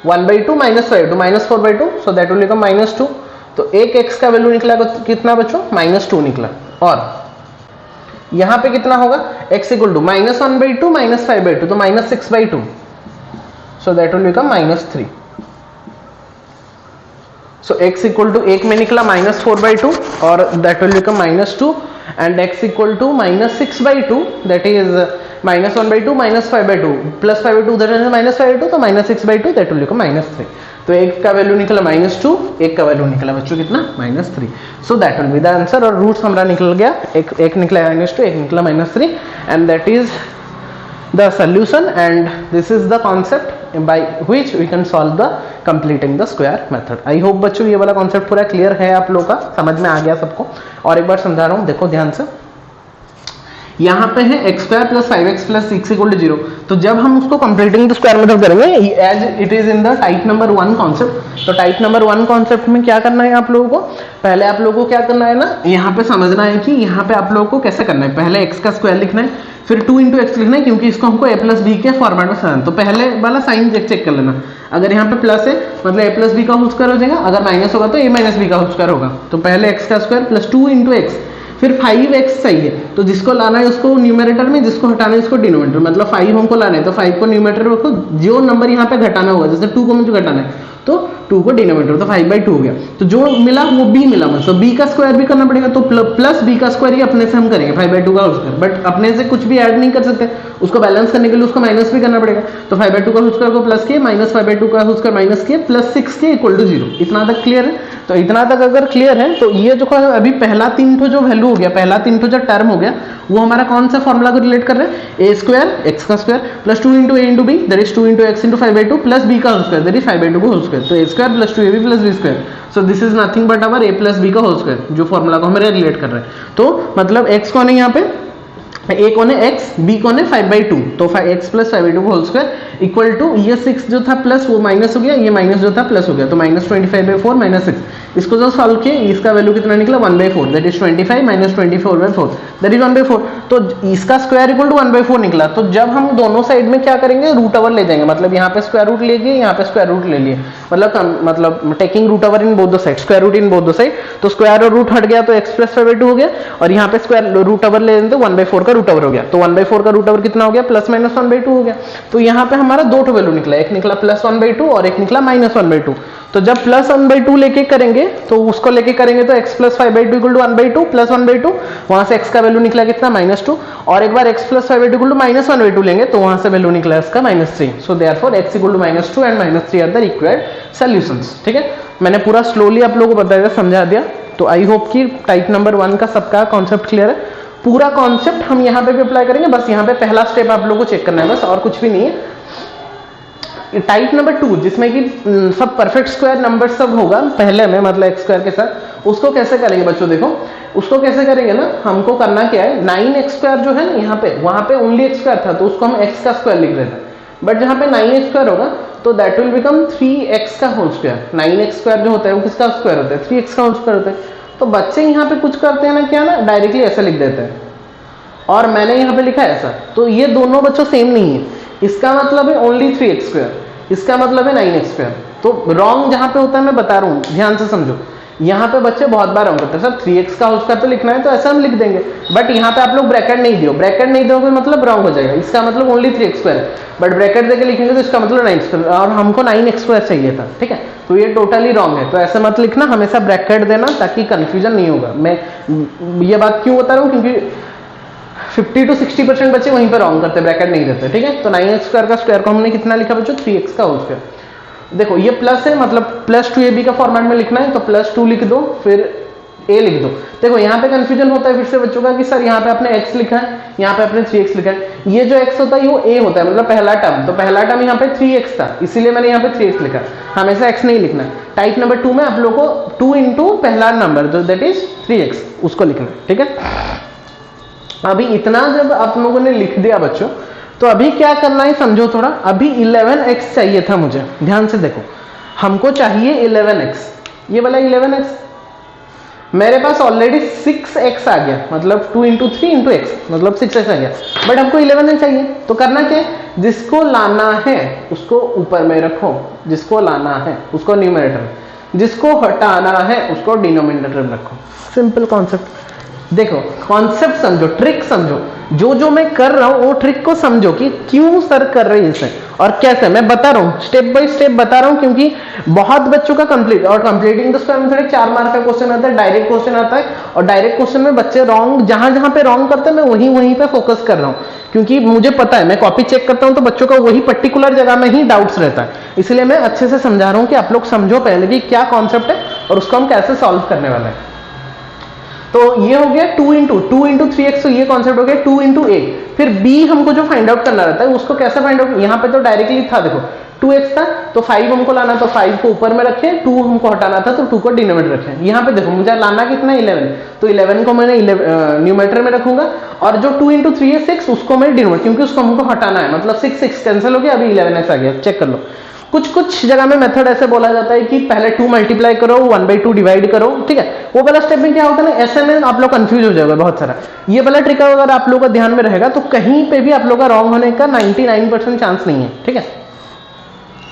1/2 - 5/2 -4/2, सो दैट विल बिकम -2। तो एक x का वैल्यू निकला कितना बच्चों, -2 निकला, और यहां पे कितना होगा, x = -1/2 - 5/2, तो -6/2, सो that will become -3। So x = 1 में निकला -4/2, और that will become -2, and x = -6/2, that is -1/2 - 5/2 + 5/2 उधर -5/2, तो -6/2, that will become -3। तो एक का वैल्यू निकला -2, एक का वैल्यू निकला बच्चों कितना, -3। सो that will be the answer, और रूट्स हमारा निकल गया, एक निकला -2, एक निकला -3, and that is the solution, and this is the concept by which we can solve the completing the square method। I hope बच्चों ये वाला concept पूरा clear है, आप लोगों का समझ में आ गया सबको। और एक बार समझा रहा हूँ, देखो ध्यान से, यहाँ पे है x square plus 5x plus 6 equal to 0। तो जब हम उसको कंप्लीटिंग द स्क्वायर मेथड करेंगे as it is in the type number 1 concept, तो टाइप नंबर 1 कॉन्सेप्ट में क्या करना है आप लोगों को, पहले आप लोगों को क्या करना है ना, यहाँ पे समझना है कि यहाँ पे आप लोगों को कैसे करना है। पहले x का स्क्वायर लिखना है, फिर 2 इंटू एक्स लिखना है, क्योंकि इसको हमको a प्लस बी के फॉर्मेट में समझना। तो पहले वाला साइन चेक कर लेना, अगर यहाँ पे प्लस है मतलब a प्लस बी का होल स्क्वायर हो जाएगा, अगर माइनस होगा तो a माइनस बी का होल स्क्वायर होगा। तो पहले x का स्क्वायर प्लस 2 इंटू एक्स, फिर 5x चाहिए, तो जिसको लाना है उसको न्यूमरेटर में, जिसको हटाना है उसको डिनोमिनेटर, मतलब 5 हमको लाना है तो 5 को न्यूमरेटर में रखो, जो नंबर यहाँ पे घटाना होगा, जैसे 2 को मुझे घटाना है तो 2 को डिनोमिनेटर, तो 5/2 हो गया। तो जो मिला वो b मिला, मतलब b का स्क्वायर भी करना पड़ेगा, तो प्लस b का स्क्वायर ही अपने से हम करेंगे 5/2 का होल स्क्वायर, बट अपने से कुछ भी ऐड नहीं कर सकते, उसको बैलेंस करने के लिए उसको माइनस भी करना पड़ेगा। तो 5/2 का होल स्क्वायर को प्लस किए, माइनस 5/2 का होल स्क्वायर माइनस किए, प्लस 6 के इक्वल टू 0। इतना तक क्लियर है? तो इतना तक अगर क्लियर है तो ये जो अभी पहला 3 ठो जो वैल्यू हो गया, पहला 3 ठो जो टर्म हो गया, वो हमारा कौन सा फॉर्मूला को रिलेट कर रहे हैं, a स्क्वायर एक्स का square plus 2 into a into b that is 2 into x into 5/2 plus b का होल स्क्वायर दैट इज 5/2 का होल स्क्वायर, तो a square plus 2ab plus b square. So this is nothing but our a plus b का whole square, जो formula को हम relate कर रहे हैं। तो मतलब x कौन है यहाँ पे, a कौन है x, b कौन है 5/2, तो x plus 5/2 whole square equal to ये 6 जो था प्लस वो माइनस हो गया, ये माइनस जो था प्लस हो गया, तो माइनस 25/4 माइनस 6। इसको जो सॉल्व किए इसका वैल्यू कितना निकला 1/4 that is 25 minus 24/4 that is 1/4। तो इसका स्क्वायर इक्वल टू 1/4 निकला। तो जब हम दोनों साइड में क्या करेंगे, रूट ओवर ले जाएंगे, मतलब यहाँ पे स्क्वायर रूट ले लिए, यहाँ पे स्क्वायर रूट ले लिए, मतलब taking root over in both the side, square root in both the side. तो स्क्वायर और रूट हट गया तो x प्लस 5/2 हो गया, और यहाँ पे स्क्वायर रूट ओवर ले लेते 1/4 का रूट ओवर हो गया, तो 1/4 का रूट ओवर कितना हो गया, प्लस माइनस 1/2 हो गया। तो यहाँ पे हमारा दो ठो वैल्यू निकला, एक निकला प्लस 1/2 और एक निकला माइनस 1/2। तो जब प्लस 1/2 लेके करेंगे तो उसको लेके करेंगे तो x plus 5/2 equal to 1/2 plus 1/2, वहां से x का वैल्यू निकला कितना -2, और एक बार x plus 5/2 equal to minus 1/2 लेंगे तो वहां से वैल्यू निकला इसका -3। So therefore x equal to -2 and -3 are the required solutions. ठीक है, मैंने पूरा स्लोली आप लोगों को बताया समझा दिया। तो आई होप कि टाइप नंबर 1 का सबका कॉन्सेप्ट क्लियर है। पूरा कॉन्सेप्ट हम यहाँ पे भी अप्लाई करेंगे, बस यहाँ पे पहला स्टेप आप लोगों को चेक करना है, बस और कुछ भी नहीं है। टाइप नंबर 2 जिसमें कि सब परफेक्ट स्क्वायर नंबर सब होगा पहले में, मतलब एक्स स्क्वायर के साथ, उसको कैसे करेंगे बच्चों, देखो उसको कैसे करेंगे ना, हमको करना क्या है, 9x स्क्वायर जो है ना यहाँ पे, वहां पे ओनली x स्क्वायर था तो उसको हम x का स्क्वायर लिख रहे थे, बट जहाँ पे 9x स्क्वायर होगा तो दैट विल बिकम 3x का होल स्क्वायर। 9x स्क्वायर जो होता है वो किसका स्क्वायर होता है, 3x का होल स्क्वायर होता है। तो बच्चे यहाँ पे कुछ करते हैं ना, क्या ना डायरेक्टली ऐसा लिख देते हैं, और मैंने यहाँ पे लिखा है ऐसा, तो ये दोनों बच्चों सेम नहीं है। इसका मतलब है ओनली 3x स्क्वायर, इसका मतलब है 9x स्क्वायर। तो रॉन्ग जहां पे होता है मैं बता रहा हूँ, ध्यान से समझो। यहाँ पे बच्चे बहुत बार रॉन्ग करते हैं, सर 3x का होल स्क्वायर तो लिखना है तो ऐसा हम लिख देंगे, बट यहाँ पे आप लोग ब्रैकेट नहीं दियो, ब्रैकेट नहीं दोगे मतलब रॉन्ग हो जाएगा। इसका मतलब ओनली 3x स्क्वायर है, बट ब्रैकेट देके लिखेंगे तो इसका मतलब 9x स्क्वायर, और हमको 9x स्क्वायर चाहिए था। ठीक है, तो ये टोटली रॉन्ग है, तो ऐसा मत लिखना, हमेशा ब्रैकेट देना ताकि कंफ्यूजन नहीं होगा। मैं ये बात क्यों बता रहा हूँ, क्योंकि 50 to 60% बच्चे वहीं पर रॉन्ग करते हैं, ब्रैकेट नहीं देते। ठीक है, तो 9x स्क्वायर का स्क्वायर को हमने कितना लिखा बच्चों, 3x का होल स्क्वायर। देखो ये प्लस है, मतलब प्लस 2ab का फॉर्मेट में लिखना है, तो प्लस 2 लिख दो फिर a लिख दो। देखो यहाँ पे कंफ्यूजन होता है फिर से बच्चों का कि सर यहाँ पे आपने x लिखा है, यहाँ पे आपने 3x लिखा है। ये जो x होता है वो a होता है, मतलब पहला टर्म, तो पहला टर्म यहाँ पे 3x था, इसीलिए मैंने यहाँ पे 3x लिखा, हमेशा x नहीं लिखना। टाइप नंबर 2 में आप लोगों को 2 इंटू पहला नंबर जो दैट इज 3x उसको लिखना है। ठीक है, अभी इतना जब आप लोगों ने लिख दिया बच्चों, तो अभी क्या करना है समझो थोड़ा। अभी 11x चाहिए था मुझे, ध्यान से देखो, हमको चाहिए 11x, ये वाला 11x, मेरे पास ऑलरेडी 6x आ गया, मतलब 2 इंटू 3 इंटू एक्स मतलब 6x आ गया, बट हमको 11x चाहिए। तो करना क्या है, जिसको लाना है उसको ऊपर में रखो, जिसको लाना है उसको न्यूमरेटर, जिसको हटाना है उसको डिनोमिनेटर में रखो। Simple concept. देखो कॉन्सेप्ट समझो, ट्रिक समझो, जो मैं कर रहा हूं वो ट्रिक को समझो कि क्यों सर कर रहे हैं इसे और कैसे। मैं बता रहा हूं, स्टेप बाय स्टेप बता रहा हूं, क्योंकि बहुत बच्चों का कंप्लीट और completing the square method 4 mark का क्वेश्चन आता है, डायरेक्ट क्वेश्चन आता है, और डायरेक्ट क्वेश्चन में बच्चे रॉन्ग जहां पे रॉन्ग करते हैं मैं वहीं पे फोकस कर रहा हूं, क्योंकि मुझे पता है, मैं कॉपी चेक करता हूं तो बच्चों का वही पर्टिकुलर जगह में ही डाउट्स रहता है, इसलिए मैं अच्छे से समझा रहा हूं कि आप लोग समझो पहले कि क्या कॉन्सेप्ट है और उसको हम कैसे सॉल्व करने वाले हैं। तो ये हो गया 2 इंटू 3x, तो ये कॉन्सेप्ट हो गया 2 इंटू a। फिर b हमको जो फाइंड आउट करना रहता है उसको कैसे फाइंड आउट, यहाँ पे तो डायरेक्टली था, देखो 2x था तो 5 हमको लाना, तो 5 को ऊपर में रखे, 2 हमको हटाना था तो 2 को डिनोमिनेटर रखे। यहाँ पे देखो मुझे लाना कितना 11, तो 11 को मैंने न्यूमेरेटर में रखूंगा और जो 2 × 3 है 6 उसको मैं डिनोमिनेटर, क्योंकि उसको हमको हटाना है, मतलब 6 कैंसिल हो गया, अभी 11x आ गया। चेक कर लो, कुछ जगह में मेथड ऐसे बोला जाता है कि पहले 2 मल्टीप्लाई करो 1/2 डिवाइड करो, ठीक है। वो वाला स्टेप में क्या होता है ना, ऐसे में आप लोग कंफ्यूज हो जाओगे बहुत सारा। ये वाला ट्रिक अगर आप लोगों का ध्यान में रहेगा तो कहीं पे भी आप लोग का रॉन्ग होने का 99% चांस नहीं है, ठीक है।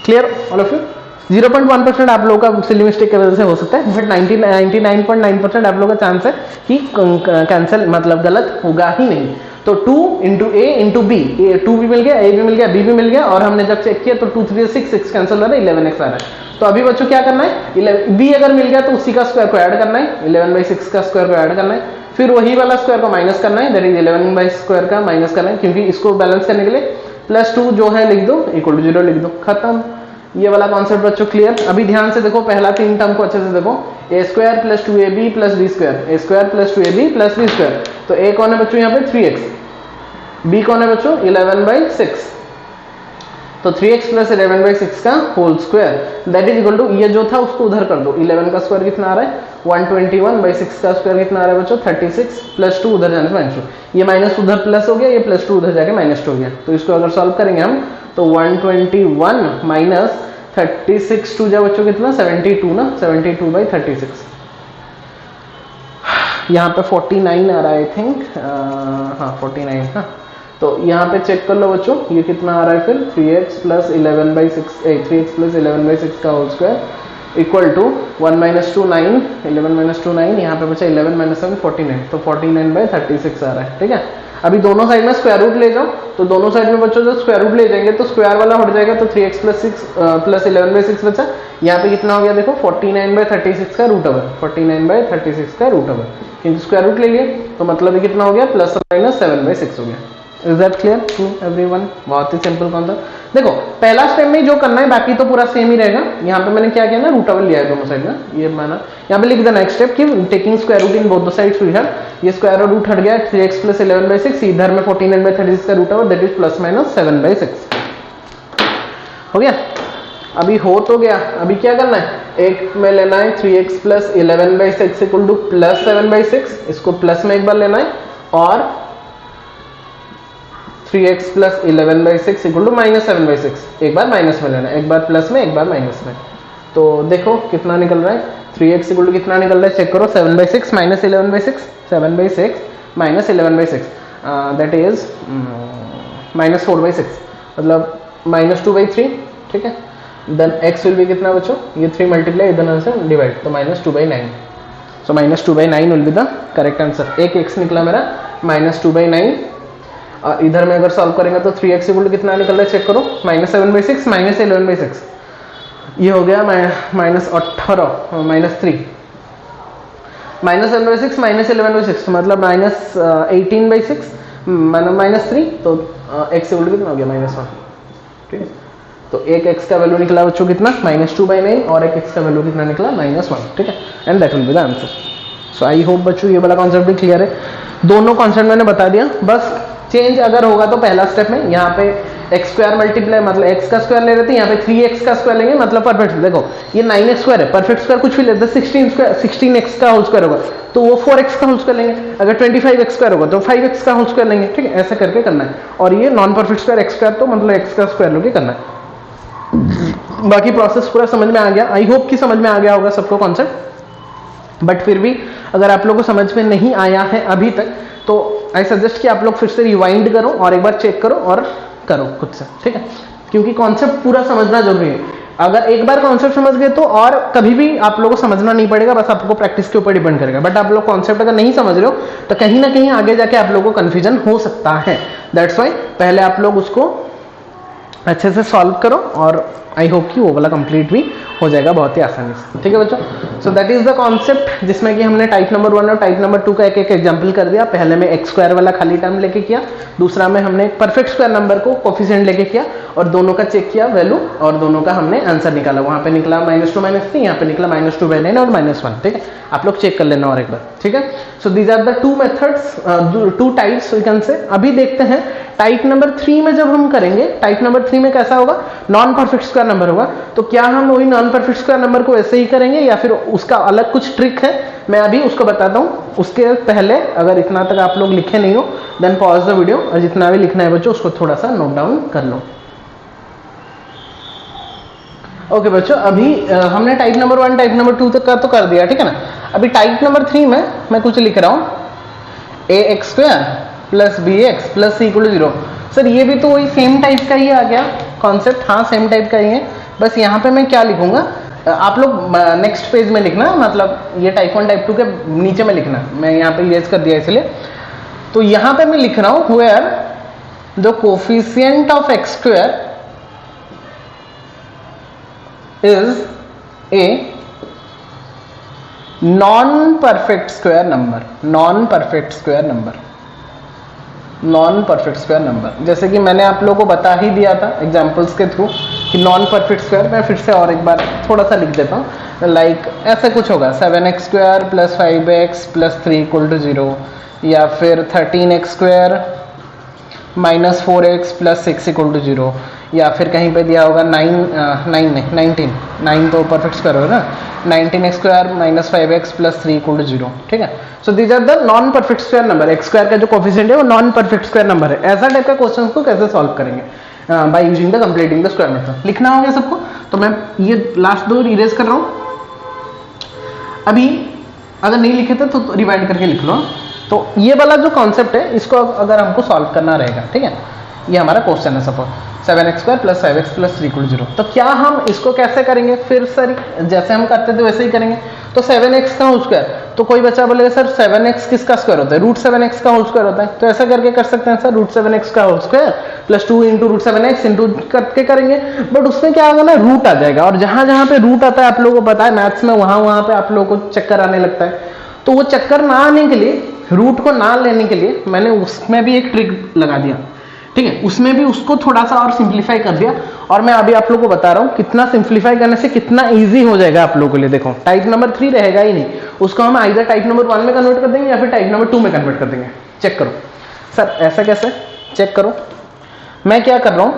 Clear all of you? 0.1% आप लोगों का सिली मिस्टेक की वजह से हो सकता है, बट 99.9% आप लोगों का चांस है कि कैंसिल मतलब गलत होगा ही नहीं। तो 2 × a × b, 2 भी मिल गया, a भी मिल गया, b भी मिल गया, और हमने जब चेक किया तो 2 3 6 6 कैंसिल हो रहा है, 11x आ रहा है। तो अभी बच्चों क्या करना है, b अगर मिल गया तो उसी का स्क्वायर को ऐड करना है, 11/6 का स्क्वायर को ऐड करना है, फिर वही वाला स्क्वायर को माइनस करना है, दैट इज 11/स्क्वायर का माइनस करना है, क्योंकि इसको बैलेंस करने के लिए +2 जो है लिख दो = 0 लिख दो, खत्म। ये वाला कॉन्सेप्ट बच्चों क्लियर? अभी ध्यान से देखो, पहला 3 टर्म को अच्छे से देखो, a² + 2ab + b², a² + 2ab + b²। तो a कौन है बच्चों यहाँ पे 3x, b कौन है बच्चों 11/6, तो 3x + 11/6 का whole square, that is equal to, ये जो था उसको उधर कर दो, 11 का स्क्वायर कितना आ रहा है 121/6 का स्क्वायर कितना आ रहा है बच्चों 36, +2 उधर जाने से -2, ये माइनस उधर प्लस हो गया, ये +2 उधर जाके -2 हो गया। तो इसको अगर सॉल्व करेंगे हम तो 121 - 36 टू जा बच्चों कितना 72 ना, 72/36, यहाँ पे 49 आ रहा है आई थिंक, हाँ 49, हाँ। तो यहाँ पे चेक कर लो बच्चों, ये कितना आ रहा है फिर 3x + 11/6 का होल स्क्वायर इक्वल टू 1 - 2 9, 11 - 2 9, यहाँ पे बचा 11 - 7 49, तो 49/36 आ रहा है, ठीक है। अभी दोनों साइड में स्क्वायर रूट ले जाओ, तो दोनों साइड में बच्चों जब स्क्वायर रूट ले जाएंगे तो स्क्वायर वाला हट जाएगा, तो 3x + 6 + 11/6 बचा, यहाँ पे कितना हो गया देखो 49/36 का रूट ओवर, 49/36 का रूट ओवर, क्योंकि स्क्वायर रूट ले लिए तो मतलब ये कितना हो गया +/- 7/6 हो गया। Is that clear to everyone? बहुत ही सिंपल कॉन्सेप्ट। देखो पहला स्टेप में जो करना है बाकी तो पूरा सेम ही रहेगा। यहाँ पे मैंने क्या किया ना, रूट ओवर लिया है दोनों साइड में, ये माना यहाँ पे लिख देना नेक्स्ट स्टेप कि taking square root in both the sides we have, ये स्क्वायर रूट हट गया 3x + 11/6, इधर में 49/36 का रूट ओवर दैट इज +/7/6 हो गया। अभी हो तो गया, अभी क्या करना है, एक में लेना है 3x + 11/6 = +7/6, इसको प्लस में एक बार लेना है, और 3x + 11/6 = -7/6, एक बार माइनस में लेना है, एक बार प्लस में एक बार माइनस में। तो देखो कितना निकल रहा है, 3x = कितना निकल रहा है चेक करो, 7/6 - 11/6, 7/6 - 11/6 दैट इज -4/6, मतलब -2/3, ठीक है। देन x विल बी कितना बच्चों, ये 3 मल्टीप्लाई इधर से डिवाइड, तो -2/9, सो -2/9 will be the correct answer. एक x निकला मेरा -2/9, इधर में अगर सॉल्व करेंगे तो 3x = कितना निकल रहा है चेक करो, -7/6 - 11/6, ये हो गया -18 -3, -7/6 - 11/6 मतलब -18/6 -3, तो x = कितना हो गया -1, ठीक है। तो एक x का वैल्यू निकला बच्चों कितना -2/9, और एक x का वैल्यू कितना निकला -1, ठीक है, and that will be the answer. So I hope बच्चों ये वाला कॉन्सेप्ट भी क्लियर है। दोनों कॉन्सेप्ट मैंने बता दिया, बस चेंज अगर होगा तो पहला स्टेप में यहाँ पे x² मल्टीप्लाई मतलब x का स्क्वायर ले रहे थे, यहाँ पे 3x का स्क्वायर लेंगे, मतलब परफेक्ट। देखो ये 9x² है, परफेक्ट स्क्वायर कुछ भी लेते हैं, 16x का होल स्क्वायर होगा तो वो 4x का होल स्क्वायर लेंगे, अगर 25x² होगा तो 5x का होल स्क्वायर लेंगे, ठीक है, ऐसा करके करना है। और ये नॉन परफेक्ट स्क्वायर x² तो मतलब x का स्क्वायर लेके करना है। बाकी प्रोसेस पूरा समझ में आ गया, आई होप कि समझ में आ गया होगा सबको कॉन्सेप्ट। बट फिर भी अगर आप लोगों को समझ में नहीं आया है अभी तक तो आई सजेस्ट कि आप लोग फिर से रिवाइंड करो और एक बार चेक करो और करो खुद से, ठीक है, क्योंकि कॉन्सेप्ट पूरा समझना जरूरी है। अगर एक बार कॉन्सेप्ट समझ गए तो और कभी भी आप लोगों को समझना नहीं पड़ेगा, बस आपको प्रैक्टिस के ऊपर डिपेंड करेगा। बट आप लोग कॉन्सेप्ट अगर नहीं समझ रहे हो तो कहीं ना कहीं आगे जाके आप लोगों को कंफ्यूजन हो सकता है। दैट्स वाई पहले आप लोग उसको अच्छे से सॉल्व करो, और आई होप कि वो वाला कंप्लीट भी हो जाएगा बहुत ही आसानी से, ठीक है बच्चों। So that is the concept जिसमें कि हमने टाइप नंबर 1 और टाइप नंबर 2 का एक एक एग्जांपल कर दिया। पहले में x² वाला खाली टर्म लेके किया, दूसरा में हमने परफेक्ट स्क्वायर नंबर को कोफिशिएंट लेके किया और दोनों का चेक किया वैल्यू, और दोनों का हमने आंसर निकाला। वहां पे निकला -2 -3, यहाँ पे निकला -2/9 और -1, ठीक है। आप लोग चेक कर लेना और एक बार, ठीक है। So these are the 2 methods, 2 types we can say. अभी देखते हैं टाइप नंबर 3 में जब हम करेंगे, टाइप नंबर 3 में कैसा होगा, नॉन परफेक्ट स्क्वायर नंबर होगा। तो क्या हम वही नॉन परफेक्ट स्क्वायर नंबर को ऐसे ही करेंगे या फिर उसका अलग कुछ ट्रिक है, मैं अभी उसको बताता हूँ। उसके पहले अगर इतना तक आप लोग लिखे नहीं हो देन पॉज द वीडियो, और जितना भी लिखना है बच्चों उसको थोड़ा सा नोट डाउन कर लो। ओके बच्चों, अभी हमने टाइप नंबर 1 टाइप नंबर 2 तक का तो कर दिया, ठीक है ना। अभी टाइप नंबर 3 में मैं कुछ लिख रहा हूँ, ax² + bx + c = 0। सर ये भी तो वही सेम टाइप का ही आ गया कॉन्सेप्ट, हाँ सेम टाइप का ही है, बस यहाँ पे मैं क्या लिखूंगा, आप लोग नेक्स्ट पेज में लिखना, मतलब ये टाइप 1 टाइप 2 के नीचे में लिखना, मैं यहाँ पे इरेज कर दिया इसलिए। तो यहाँ पे मैं लिख रहा हूँ where the coefficient of x² is a non perfect square number, non perfect square number, non perfect square number. जैसे कि मैंने आप लोगों को बता ही दिया था एग्जांपल्स के थ्रू कि नॉन परफेक्ट स्क्वायर, मैं फिर से और एक बार थोड़ा सा लिख देता हूँ, लाइक ऐसे कुछ होगा 7x² + 5x + 3 = 0, या फिर 13x² - 4x + 6 = 0, या फिर कहीं पे दिया होगा 19 तो परफेक्ट स्क्वायर होगा ना, 19x² - 5x + 3 = 0, ठीक है। So these are the non perfect square number, x² का जो कोफिशिएंट है वो नॉन परफेक्ट स्क्वायर नंबर है। ऐसा टाइप का क्वेश्चन को कैसे सॉल्व करेंगे, bye using the completing the square method. लिखना होगा सबको, तो मैं ये लास्ट 2 इरेज कर रहा हूँ। अभी अगर नहीं लिखे थे तो रिवाइंड करके लिख लो। तो ये वाला जो कॉन्सेप्ट है इसको अगर हमको सॉल्व करना रहेगा, ठीक है, ये हमारा क्वेश्चन है सपोज 7x² + 5x + 3 = 0। तो क्या हम इसको कैसे करेंगे, फिर सर जैसे हम करते थे वैसे ही करेंगे। तो 7x का होल स्क्वायर, तो कोई बच्चा बोलेगा सर 7x किसका स्क्वायर होता है, √7x का होल स्क्वायर होता है, तो ऐसा करके कर सकते हैं सर, √7x का होल स्क्वायर + 2 × √7x इंटू करके करेंगे। बट उसमें क्या होगा ना, रूट आ जाएगा, और जहां जहां पे रूट आता है आप लोगों को पता है मैथ्स में, वहां पे आप लोगों को चक्कर आने लगता है। तो वो चक्कर ना आने के लिए, रूट को ना लेने के लिए मैंने उसमें भी एक ट्रिक लगा दिया, ठीक है, उसमें भी उसको थोड़ा सा और सिंप्लीफाई कर दिया। और मैं अभी आप लोगों को बता रहा हूं कितना सिंप्लीफाई करने से कितना इजी हो जाएगा आप लोगों के लिए। देखो टाइप नंबर 3 रहेगा ही नहीं, उसको हम आइदर टाइप नंबर 1 में कन्वर्ट कर देंगे या फिर टाइप नंबर 2 में कन्वर्ट कर देंगे। चेक करो सर, ऐसा कैसे, चेक करो। मैं क्या कर रहा हूं,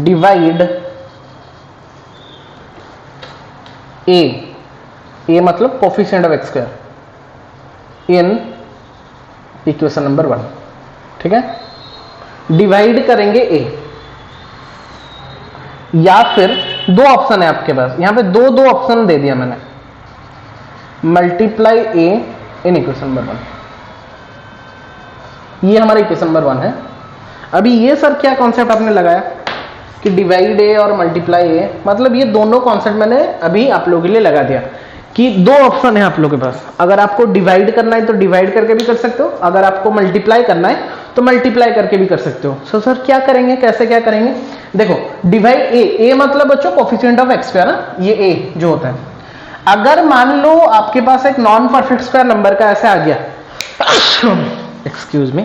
डिवाइड ए मतलब coefficient of x² in equation number 1, ठीक है, डिवाइड करेंगे ए, या फिर 2 ऑप्शन है आपके पास, यहां पे दो ऑप्शन दे दिया मैंने, multiply A in equation number 1, ये हमारा इक्वेशन नंबर 1 है। अभी ये सर क्या कॉन्सेप्ट आपने लगाया कि डिवाइड ए और मल्टीप्लाई ए, मतलब ये दोनों कॉन्सेप्ट मैंने अभी आप लोगों के लिए लगा दिया कि 2 ऑप्शन है आप लोगों के पास। अगर आपको डिवाइड करना है तो डिवाइड करके भी कर सकते हो, अगर आपको मल्टीप्लाई करना है तो मल्टीप्लाई करके भी कर सकते हो। सो सर क्या करेंगे, कैसे क्या करेंगे, देखो डिवाइड ए मतलब बच्चों कोफिशिएंट ऑफ x², ना ये ए जो होता है। अगर मान लो आपके पास एक नॉन परफेक्ट स्क्वायर नंबर का ऐसे आ गया, एक्सक्यूज मी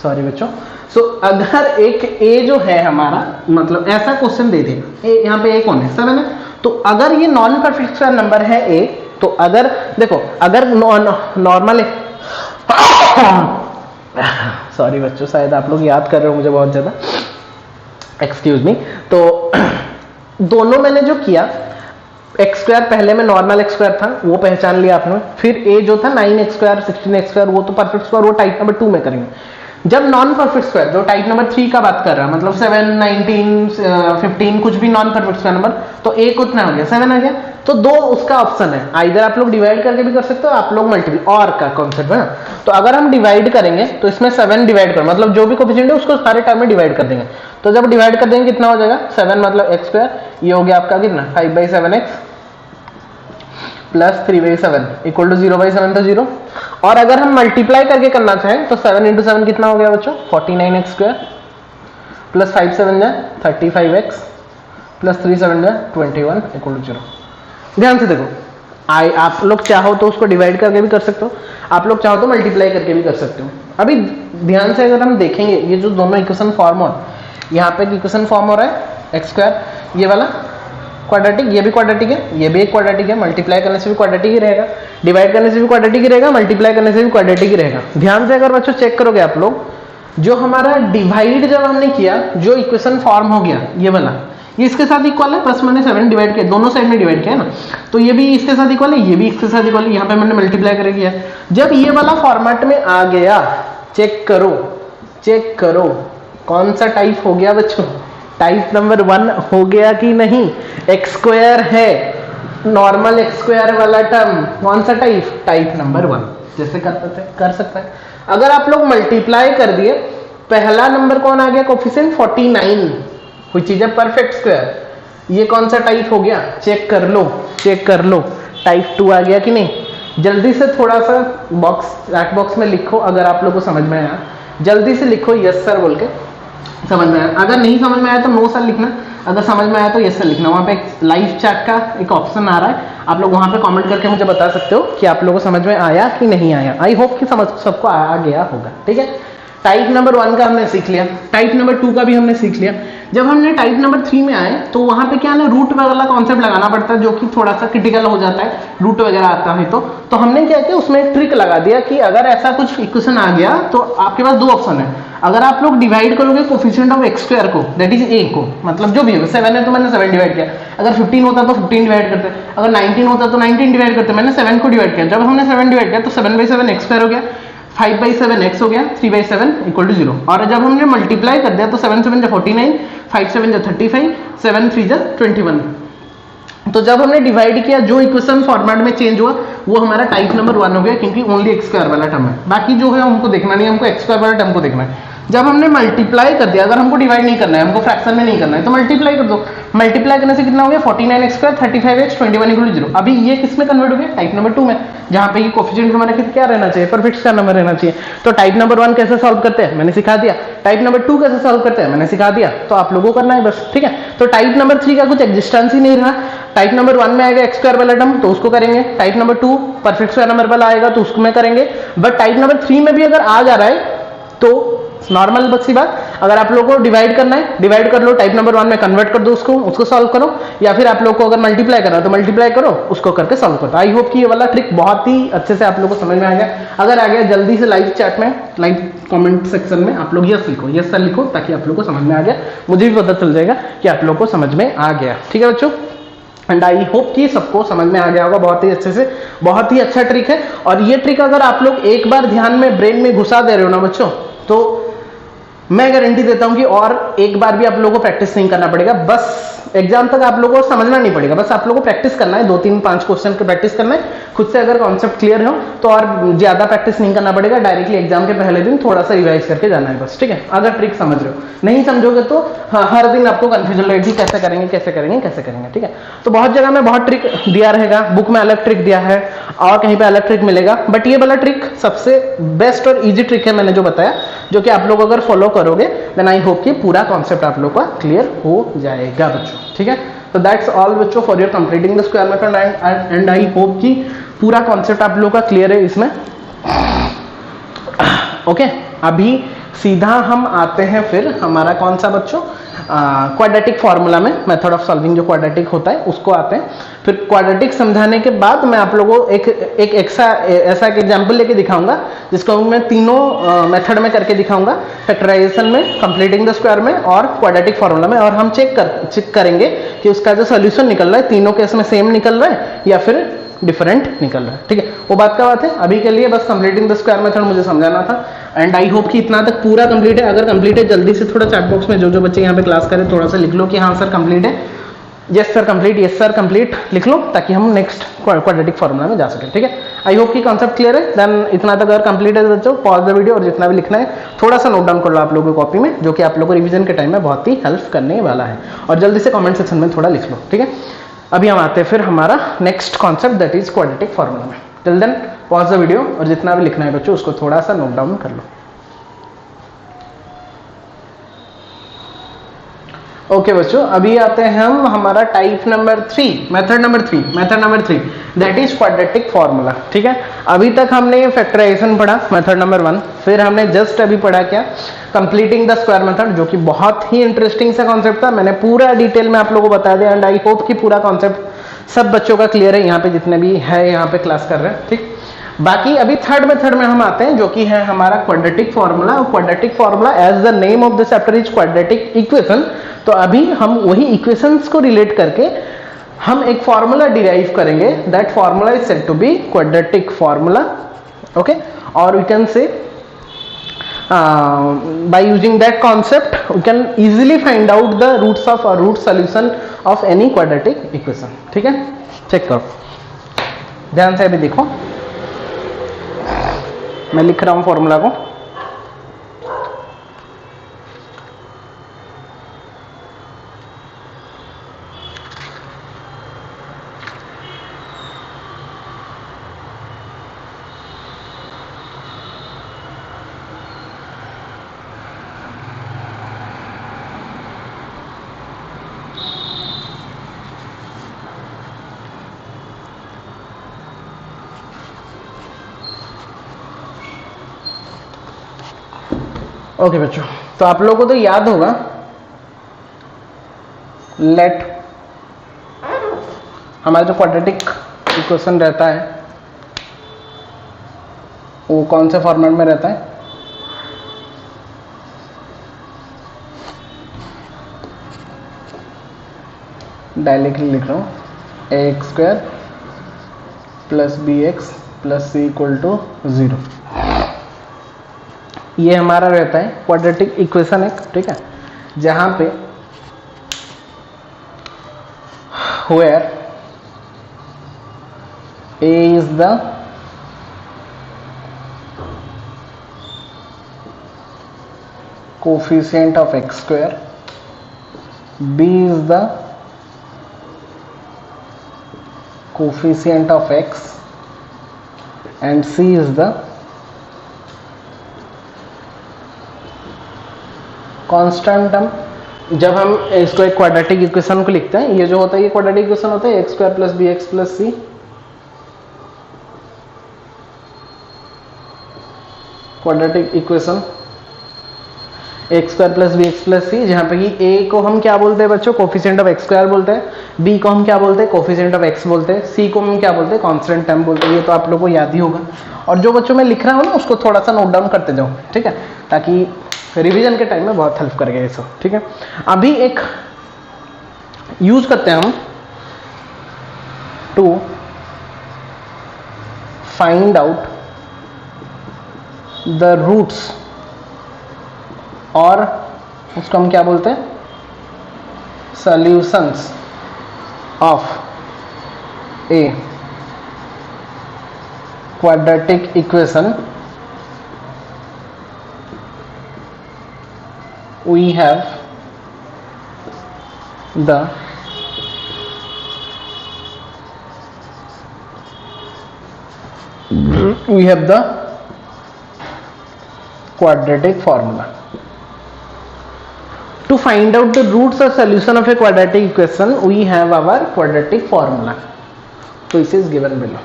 सॉरी बच्चों। सो अगर एक ए जो है हमारा, मतलब ऐसा क्वेश्चन दे दे, यहाँ पे ए कौन है, 7 है, तो अगर ये नॉन परफेक्ट स्क्वायर नंबर है ए, तो अगर देखो अगर नॉर्मल सॉरी बच्चों, शायद आप लोग याद कर रहे हो मुझे बहुत ज्यादा, एक्सक्यूज मी। तो दोनों मैंने जो किया, x² पहले में नॉर्मल x² था वो पहचान लिया आपने, फिर a जो था 9x², 16x² वो तो परफेक्ट स्क्वायर, वो टाइप नंबर 2 में करेंगे। जब नॉन परफेक्ट स्क्वायर जो टाइप नंबर 3 का बात कर रहा है, मतलब 7, 19, 15 कुछ भी नॉन परफेक्ट स्क्वायर नंबर, तो a कितना हो गया, 7 आ गया। तो 2 उसका ऑप्शन है, आइदर आप लोग डिवाइड करके भी कर सकते हो, आप लोग मल्टीप्लाई और का कॉन्सेप्ट है ना। तो अगर हम डिवाइड करेंगे तो इसमें 7 डिवाइड कर, मतलब जो भी कोफिशिएंट है उसको सारे टर्म में डिवाइड कर देंगे। तो जब डिवाइड कर देंगे कितना हो जाएगा, 7 मतलब x², ये हो गया आपका कितना 5/7x + 3/7 = 0/7 तो 0। और अगर हम मल्टीप्लाई करके करना चाहें तो 7 × 7 कितना हो गया बच्चों, 49x² + 5 7 35x + 3 7 21 = 0। ध्यान से देखो, आप लोग चाहो तो उसको डिवाइड करके भी कर सकते हो, आप लोग चाहो तो मल्टीप्लाई करके भी कर सकते हो। अभी ध्यान से अगर हम देखेंगे, ये जो दोनों इक्वेशन फॉर्म हो, यहाँ पे इक्वेशन फॉर्म हो रहा है x², ये वाला क्वाड्रेटिक, ये भी क्वाड्रेटिक है, ये भी एक क्वाड्रेटिक है, मल्टीप्लाई करने से भी क्वाड्रेटिक ही रहेगा, डिवाइड करने से भी क्वाड्रेटिक ही रहेगा, मल्टीप्लाई करने से भी क्वाड्रेटिक ही रहेगा। ध्यान से अगर बच्चों चेक करोगे आप लोग, जो हमारा डिवाइड जब हमने किया, जो इक्वेशन फॉर्म हो गया ये वाला, ये इसके साथ इक्वल है, प्लस मैंने 7 डिवाइड किया, दोनों साइड में डिवाइड किया ना, तो ये भी इसके साथ इक्वल है, ये भी इसके साथ इक्वल है, यहाँ पे मैंने मल्टीप्लाई कर किया। जब ये वाला फॉर्मेट में आ गया, चेक करो, चेक करो कौन सा टाइप हो गया बच्चों, टाइप नंबर 1 हो गया कि नहीं। एक्स स्क्वायर है, नॉर्मल एक्स स्क्वायर वाला टर्म, कौन सा टाइप, टाइप नंबर 1। जैसे कर सकते हैं। अगर आप लोग मल्टीप्लाई कर दिए, पहला नंबर कौन आ गया coefficient 49, which is a perfect square. ये कौन सा टाइप हो गया, चेक कर लो, चेक कर लो, टाइप 2 आ गया कि नहीं। जल्दी से थोड़ा सा बॉक्स, चैट बॉक्स में लिखो अगर आप लोगों को समझ में आया, जल्दी से लिखो यस सर बोल के, समझ में आया। अगर नहीं समझ में आया तो नो सर लिखना, अगर समझ में आया तो यस सर लिखना। वहाँ पे एक लाइव चैट का एक ऑप्शन आ रहा है, आप लोग वहाँ पे कमेंट करके मुझे बता सकते हो कि आप लोगों को समझ में आया कि नहीं आया। आई होप कि समझ सबको आ गया होगा, ठीक है। टाइप नंबर 1 का हमने सीख लिया, टाइप नंबर 2 का भी हमने सीख लिया। जब हमने टाइप नंबर 3 में आए तो वहाँ पे क्या है ना, रूट वगैरह कॉन्सेप्ट लगाना पड़ता है, जो कि थोड़ा सा क्रिटिकल हो जाता है, रूट वगैरह आता है। तो हमने क्या किया, उसमें एक ट्रिक लगा दिया कि अगर ऐसा कुछ इक्वेशन आ गया तो आपके पास 2 ऑप्शन है। अगर आप लोग डिवाइड करोगे कोफिशिएंट ऑफ एक्स स्क्वायर को, दैट इज ए को, मतलब जो भी हो, 7 है तो मैंने 7 डिवाइड किया, अगर 15 होता तो 15 डिवाइड करते, अगर 19 होता तो 19 डिवाइड करते, मैंने 7 को डिवाइड किया। जब हमने 7 डिवाइड किया तो 7/7 एक्स स्क्वायर हो गया, 5/7 x हो गया, 3/7 इक्वल टू 0। और जब हमने मल्टीप्लाई कर दिया तो 7/7 जा 49, 5/7 जा 35, 7/3 जा 21। तो जब हमने डिवाइड किया, जो इक्वेशन फॉर्मेट में चेंज हुआ वो हमारा टाइप नंबर 1 हो गया, क्योंकि ओनली एक्स स्क्वायर वाला टर्म है, बाकी जो है हमको देखना नहीं, हमको एक्स स्क्वायर वाला टर्म को देखना है। जब हमने मल्टीप्लाई कर दिया, अगर हमको डिवाइड नहीं करना है, हमको फ्रैक्शन में नहीं करना है, तो मल्टीप्लाई कर दो। मल्टीप्लाई करने से कितना हो गया, 49x square, 35x, 21 equal to 0। अभी ये किस में कन्वर्ट हो गया, टाइप नंबर 2 में, जहां पे ये कोफिशिएंट हमारा क्या रहना चाहिए, परफेक्ट स्क्वायर नंबर रहना चाहिए। तो टाइप नंबर 1 कैसे सॉल्व करते हैं मैंने सिखा दिया, टाइप नंबर 2 कैसे सॉल्व करते हैं मैंने सिखा दिया, तो आप लोगों को करना है बस, ठीक है। तो टाइप नंबर 3 का कुछ एग्जिस्टेंस ही नहीं रहा। टाइप नंबर 1 में आएगा एक्स स्क्वायर वाला टर्म, तो उसको करेंगे। Type number 2 perfect square number वाला आएगा तो उसको में करेंगे। बट टाइप नंबर 3 में भी अगर आ जा रहा है तो नॉर्मल बच्ची बात, अगर आप लोगों को डिवाइड करना है, डिवाइड कर लो, टाइप नंबर 1 में कन्वर्ट कर दो उसको सॉल्व करो, या फिर आप लोग को अगर मल्टीप्लाई करना है तो मल्टीप्लाई करो, उसको करके सॉल्व करो। आई होप कि ये वाला ट्रिक बहुत ही अच्छे से आप लोगों को समझ में आ गया। अगर आ गया, जल्दी से लाइव चैट में, लाइव कमेंट सेक्शन में आप लोग यस लिखो, यस सर लिखो, ताकि आप लोग को समझ में आ गया, मुझे भी पता चल जाएगा कि आप लोग को समझ में आ गया, ठीक है बच्चों। एंड आई होप कि सबको समझ में आ गया होगा बहुत ही अच्छे से, बहुत ही अच्छा ट्रिक है। और ये ट्रिक अगर आप लोग एक बार ध्यान में, ब्रेन में घुसा दे रहे हो ना बच्चों, तो मैं गारंटी देता हूं कि और एक बार भी आप लोगों को प्रैक्टिस नहीं करना पड़ेगा, बस एग्जाम तक आप लोगों को समझना नहीं पड़ेगा, बस आप लोगों को प्रैक्टिस करना है, 2 3 5 क्वेश्चन की प्रैक्टिस करना है खुद से। अगर कॉन्सेप्ट क्लियर हो तो और ज्यादा प्रैक्टिस नहीं करना पड़ेगा, डायरेक्टली एग्जाम के पहले दिन थोड़ा सा रिवाइज करके जाना है बस, ठीक है। अगर ट्रिक समझ रहे हो, नहीं समझोगे तो हर दिन आपको कंफ्यूजन रहेगी, कैसे करेंगे कैसे करेंगे कैसे करेंगे, ठीक है। तो बहुत जगह में बहुत ट्रिक दिया रहेगा, बुक में अलग ट्रिक दिया है और कहीं पे अलग ट्रिक मिलेगा, बट ये वाला ट्रिक सबसे बेस्ट और इजी ट्रिक है मैंने जो बताया, जो कि आप लोग अगर फॉलो करोगे देन आई होप कि पूरा कॉन्सेप्ट आप लोग का क्लियर हो जाएगा बच्चों, ठीक है। तो दैट्स ऑल बच्चों for your completing the square method and I hope कि पूरा कॉन्सेप्ट आप लोग का क्लियर है इसमें, ओके। अभी सीधा हम आते हैं फिर हमारा कौन सा बच्चों, क्वाड्रेटिक फॉर्मूला में, मेथड ऑफ सॉल्विंग जो क्वाड्रेटिक होता है उसको आते हैं। फिर क्वाड्रेटिक समझाने के बाद मैं आप लोगों को एक ऐसा एक एग्जांपल लेके दिखाऊंगा, जिसको मैं तीनों मेथड में करके दिखाऊंगा, फैक्टराइजेशन में, कंप्लीटिंग द स्क्वायर में और क्वाड्रेटिक फॉर्मूला में। और हम चेक करेंगे कि उसका जो सोल्यूशन निकल रहा है तीनों केस में सेम निकल रहा है या फिर डिफरेंट निकल रहा है, ठीक है। वो बात का बात है, अभी के लिए बस कंप्लीटिंग द स्क्वायर मेथड मुझे समझाना था। एंड आई होप कि इतना तक पूरा कंप्लीट है। अगर कंप्लीट है जल्दी से थोड़ा चैट बॉक्स में जो बच्चे यहाँ पे क्लास करें थोड़ा सा लिख लो कि हाँ सर कंप्लीट है, yes sir complete, yes sir complete लिख लो, ताकि हम नेक्स्ट क्वाड्रेटिक फॉर्मूला में जा सके, ठीक है। आई होप कि कॉन्सेप्ट क्लियर है। देन इतना तक अगर कंप्लीट है बच्चों, पॉज द वीडियो और जितना भी लिखना है थोड़ा सा नोट डाउन कर लो आप लोगों की कॉपी में, जो कि आप लोगों को रिवीजन के टाइम में बहुत ही हेल्प करने वाला है। और जल्दी से कॉमेंट सेक्शन में थोड़ा लिख लो, ठीक है। अभी हम आते हैं फिर हमारा next concept, that is quadratic formula में। Till then pause the video और जितना भी लिखना है बच्चों उसको थोड़ा सा नोट डाउन कर लो। ओके बच्चों, अभी आते हैं हम हमारा type number 3, method number 3 that is quadratic formula. ठीक है, अभी तक हमने फैक्टराइजेशन पढ़ा मेथड नंबर 1, फिर हमने जस्ट अभी पढ़ा क्या, कंप्लीटिंग द स्क्वायर मेथड, जो कि बहुत ही इंटरेस्टिंग सा कॉन्सेप्ट था। मैंने पूरा डिटेल में आप लोगों को बता दिया एंड आई होप कि पूरा कॉन्सेप्ट सब बच्चों का क्लियर है यहाँ पे, जितने भी है यहाँ पे क्लास कर रहे हैं। ठीक, बाकी अभी थर्ड मेथड में हम आते हैं, जो कि है हमारा क्वाड्रेटिक फॉर्मूला। और quadratic formula as the name of the chapter is quadratic equation. तो अभी हम वही इक्वेशंस को रिलेट करके हम एक फॉर्मूला डिराइव करेंगे, that formula is said to be quadratic formula. Okay, और we can say by using that concept we can easily find out the roots of or root solution of any quadratic equation। ठीक है, check करो ध्यान से, अभी देखो मैं लिख रहा हूं फॉर्मूला को। ओके बच्चों, तो आप लोगों को तो याद होगा लेट हमारा जो क्वाड्रेटिक इक्वेशन रहता है वो कौन से फॉर्मेट में रहता है, डायरेक्टली लिख रहा हूं ax square plus b x plus c equal to 0। ये हमारा रहता है क्वाड्रेटिक इक्वेशन एक। ठीक है, जहां पे where a is the coefficient of x square, b is the coefficient of x and c is the constant term. जब हम इसको एक क्वाड्रेटिक इक्वेशन को लिखते हैं, ये जो होता है ये क्वाड्रेटिक इक्वेशन होता है x square plus b x plus c. Quadratic equation x square plus b x plus c, जहां पे कि ए को हम क्या बोलते हैं बच्चों, कोफिशिएंट ऑफ एक्स स्क्वायर बोलते हैं, बी को हम क्या बोलते हैं, कोफिशिएंट ऑफ एक्स बोलते हैं, सी को हम क्या बोलते हैं, कांस्टेंट टर्म बोलते हैं। ये तो आप लोगों को याद ही होगा, और जो बच्चों मैं लिख रहा हूं ना उसको थोड़ा सा नोट डाउन करते जाओ। ठीक है, ताकि रिवीजन के टाइम में बहुत हेल्प करेगा ये सब। ठीक है, अभी एक यूज करते हैं हम to find out the roots, और उसको हम क्या बोलते हैं, solutions of a quadratic equation. We have the quadratic formula. To find out the roots or solution of a quadratic equation, we have our quadratic formula, which is given below.